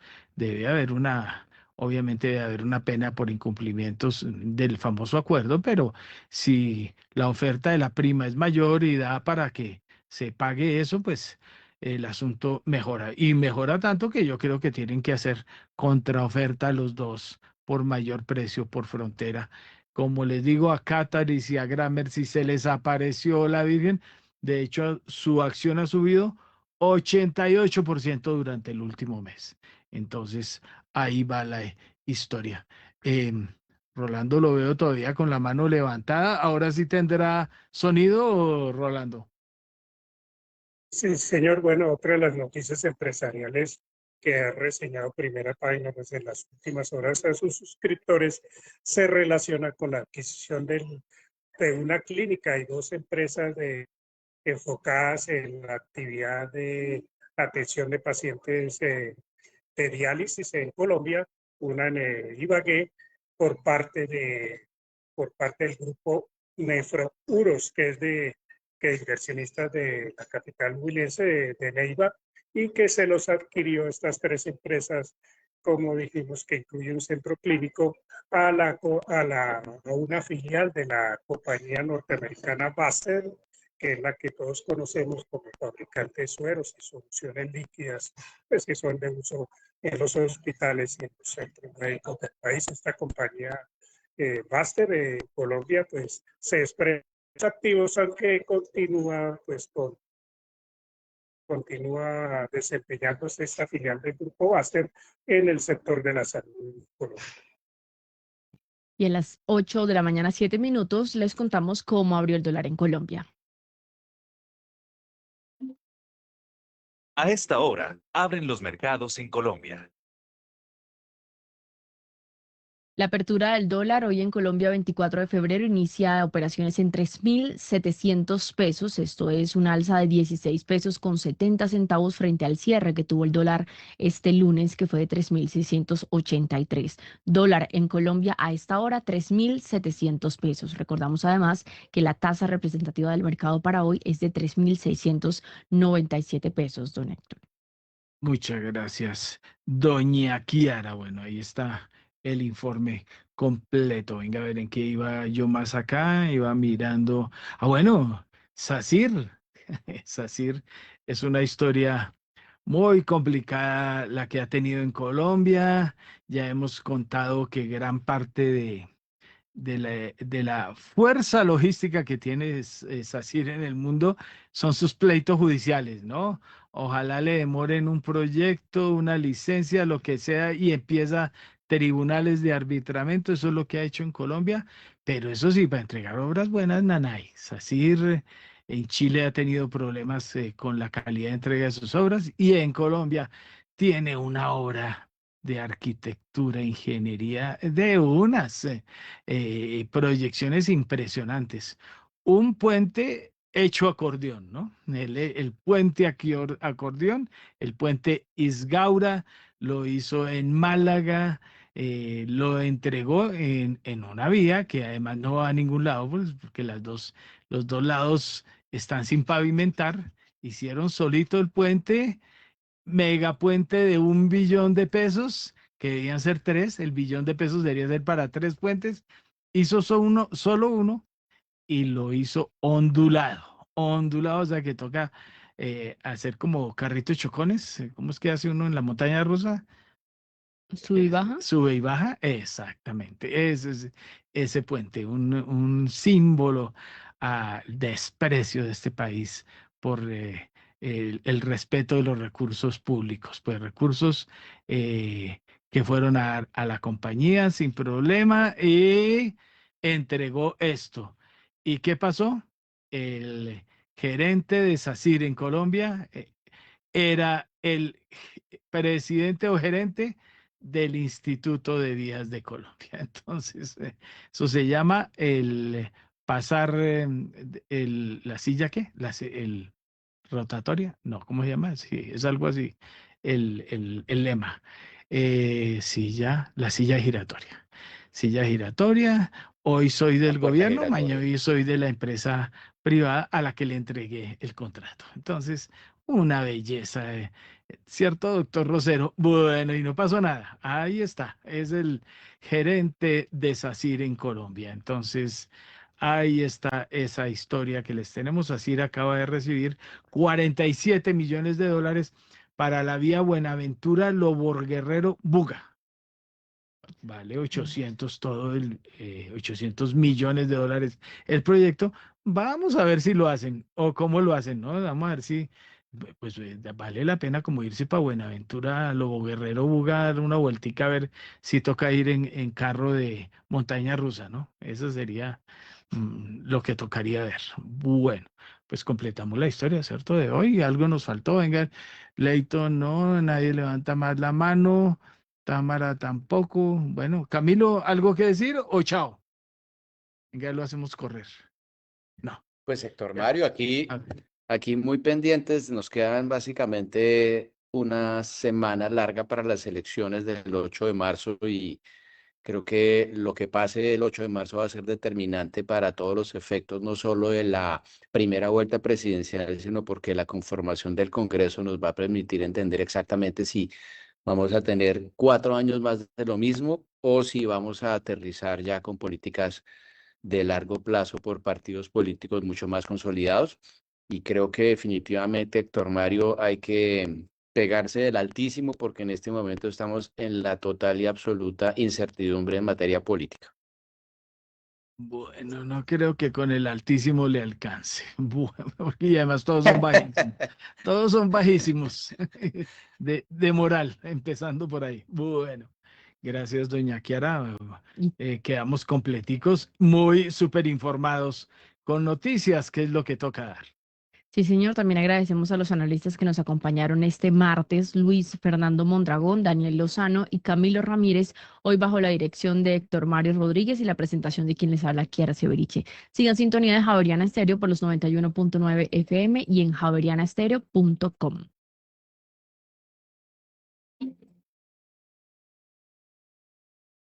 Obviamente debe haber una pena por incumplimientos del famoso acuerdo, pero si la oferta de la prima es mayor y da para que se pague eso, pues el asunto mejora. Y mejora tanto que yo creo que tienen que hacer contraoferta los dos por mayor precio por Frontera. Como les digo, a Qataris y a Gramercy se les apareció la Virgen. De hecho, su acción ha subido 88% durante el último mes. Entonces, ahí va la historia. Rolando lo veo todavía con la mano levantada. ¿Ahora sí tendrá sonido, Rolando? Sí, señor. Bueno, otra de las noticias empresariales que ha reseñado Primera Página pues, en las últimas horas a sus suscriptores se relaciona con la adquisición de una clínica y dos empresas enfocadas en la actividad de atención de pacientes de diálisis en Colombia, una en Ibagué, por parte del grupo Nefrouros, que es inversionistas de la capital huilense de Neiva, y que se los adquirió estas tres empresas, como dijimos, que incluye un centro clínico, a una filial de la compañía norteamericana Baxter, que es la que todos conocemos como fabricante de sueros y soluciones líquidas, pues que son de uso en los hospitales y en los centros médicos del país. Esta compañía Baxter de Colombia, pues se expresa activos, aunque continúa desempeñándose esta filial del grupo Baxter en el sector de la salud en Colombia. Y a las 8 de la mañana, 7 minutos, les contamos cómo abrió el dólar en Colombia. A esta hora, abren los mercados en Colombia. La apertura del dólar hoy en Colombia, 24 de febrero, inicia operaciones en 3.700 pesos. Esto es una alza de 16 pesos con 70 centavos frente al cierre que tuvo el dólar este lunes, que fue de 3.683. Dólar en Colombia a esta hora, 3.700 pesos. Recordamos además que la tasa representativa del mercado para hoy es de 3.697 pesos, don Héctor. Muchas gracias, doña Kiara. Bueno, ahí está el informe completo. Venga, a ver en qué iba yo más acá. Iba mirando. Bueno, SACIR. SACIR es una historia muy complicada la que ha tenido en Colombia. Ya hemos contado que gran parte de la fuerza logística que tiene SACIR en el mundo son sus pleitos judiciales, ¿no? Ojalá le demoren un proyecto, una licencia, lo que sea, y empieza tribunales de arbitramiento. Eso es lo que ha hecho en Colombia, pero eso sí, para entregar obras buenas, nanay. SACIR en Chile ha tenido problemas con la calidad de entrega de sus obras, y en Colombia tiene una obra de arquitectura, ingeniería, de unas proyecciones impresionantes. Un puente hecho acordeón, ¿no? El puente acordeón, el puente Isgaura, lo hizo en Málaga, lo entregó en una vía que además no va a ningún lado, pues, porque los dos lados están sin pavimentar. Hicieron solito el puente, megapuente de 1 billón de pesos, que debían ser 3, el billón de pesos debería ser para 3 puentes, hizo solo uno, y lo hizo ondulado. ondulado, o sea que toca hacer como carritos chocones. ¿Cómo es que hace uno en la montaña rusa? Sube y baja. Sube y baja, exactamente. Ese puente, un símbolo al desprecio de este país por el respeto de los recursos públicos, pues recursos que fueron a la compañía sin problema y entregó esto. ¿Y qué pasó? El gerente de SACIR en Colombia era el presidente o gerente del Instituto de Vías de Colombia. Entonces, eso se llama el pasar la silla, ¿qué? El rotatoria, no, ¿cómo se llama? Sí, es algo así, el lema. La silla giratoria. Silla giratoria, hoy soy La del puerta gobierno, mañana giratoria. hoy soy de la empresa privada a la que le entregué el contrato. Entonces, una belleza, ¿cierto, doctor Rosero? Bueno, y no pasó nada. Ahí está, es el gerente de SACIR en Colombia. Entonces, ahí está esa historia que les tenemos. SACIR acaba de recibir 47 millones de dólares para la vía Buenaventura Lobor Guerrero Buga. Vale 800 800 millones de dólares el proyecto. Vamos a ver si lo hacen o cómo lo hacen, ¿no? Vamos a ver si pues vale la pena como irse para Buenaventura, Lobo Guerrero, Buga, dar una vueltica a ver si toca ir en carro de montaña rusa, ¿no? Eso sería lo que tocaría ver. Bueno, pues completamos la historia, ¿cierto? De hoy. Algo nos faltó. Venga, Leito, no, nadie levanta más la mano. Támara tampoco. Bueno, Camilo, ¿algo que decir o chao? Venga, lo hacemos correr. No. Pues Héctor Ya. Mario, A ver. aquí muy pendientes, nos quedan básicamente una semana larga para las elecciones del 8 de marzo y creo que lo que pase el 8 de marzo va a ser determinante para todos los efectos, no solo de la primera vuelta presidencial, sino porque la conformación del Congreso nos va a permitir entender exactamente si vamos a tener 4 años más de lo mismo o si vamos a aterrizar ya con políticas de largo plazo por partidos políticos mucho más consolidados. Y creo que definitivamente, Héctor Mario, hay que pegarse del altísimo porque en este momento estamos en la total y absoluta incertidumbre en materia política. Bueno, no creo que con el altísimo le alcance. Bueno, y además todos son bajísimos. Todos son bajísimos de moral, empezando por ahí. Bueno, gracias, doña Kiara. Quedamos completicos, muy súper informados con noticias, que es lo que toca dar. Sí, señor. También agradecemos a los analistas que nos acompañaron este martes, Luis Fernando Mondragón, Daniel Lozano y Camilo Ramírez, hoy bajo la dirección de Héctor Mario Rodríguez y la presentación de quien les habla, Kiara Severiche. Sigan sintonía de Javeriana Estéreo por los 91.9 FM y en javerianaestereo.com.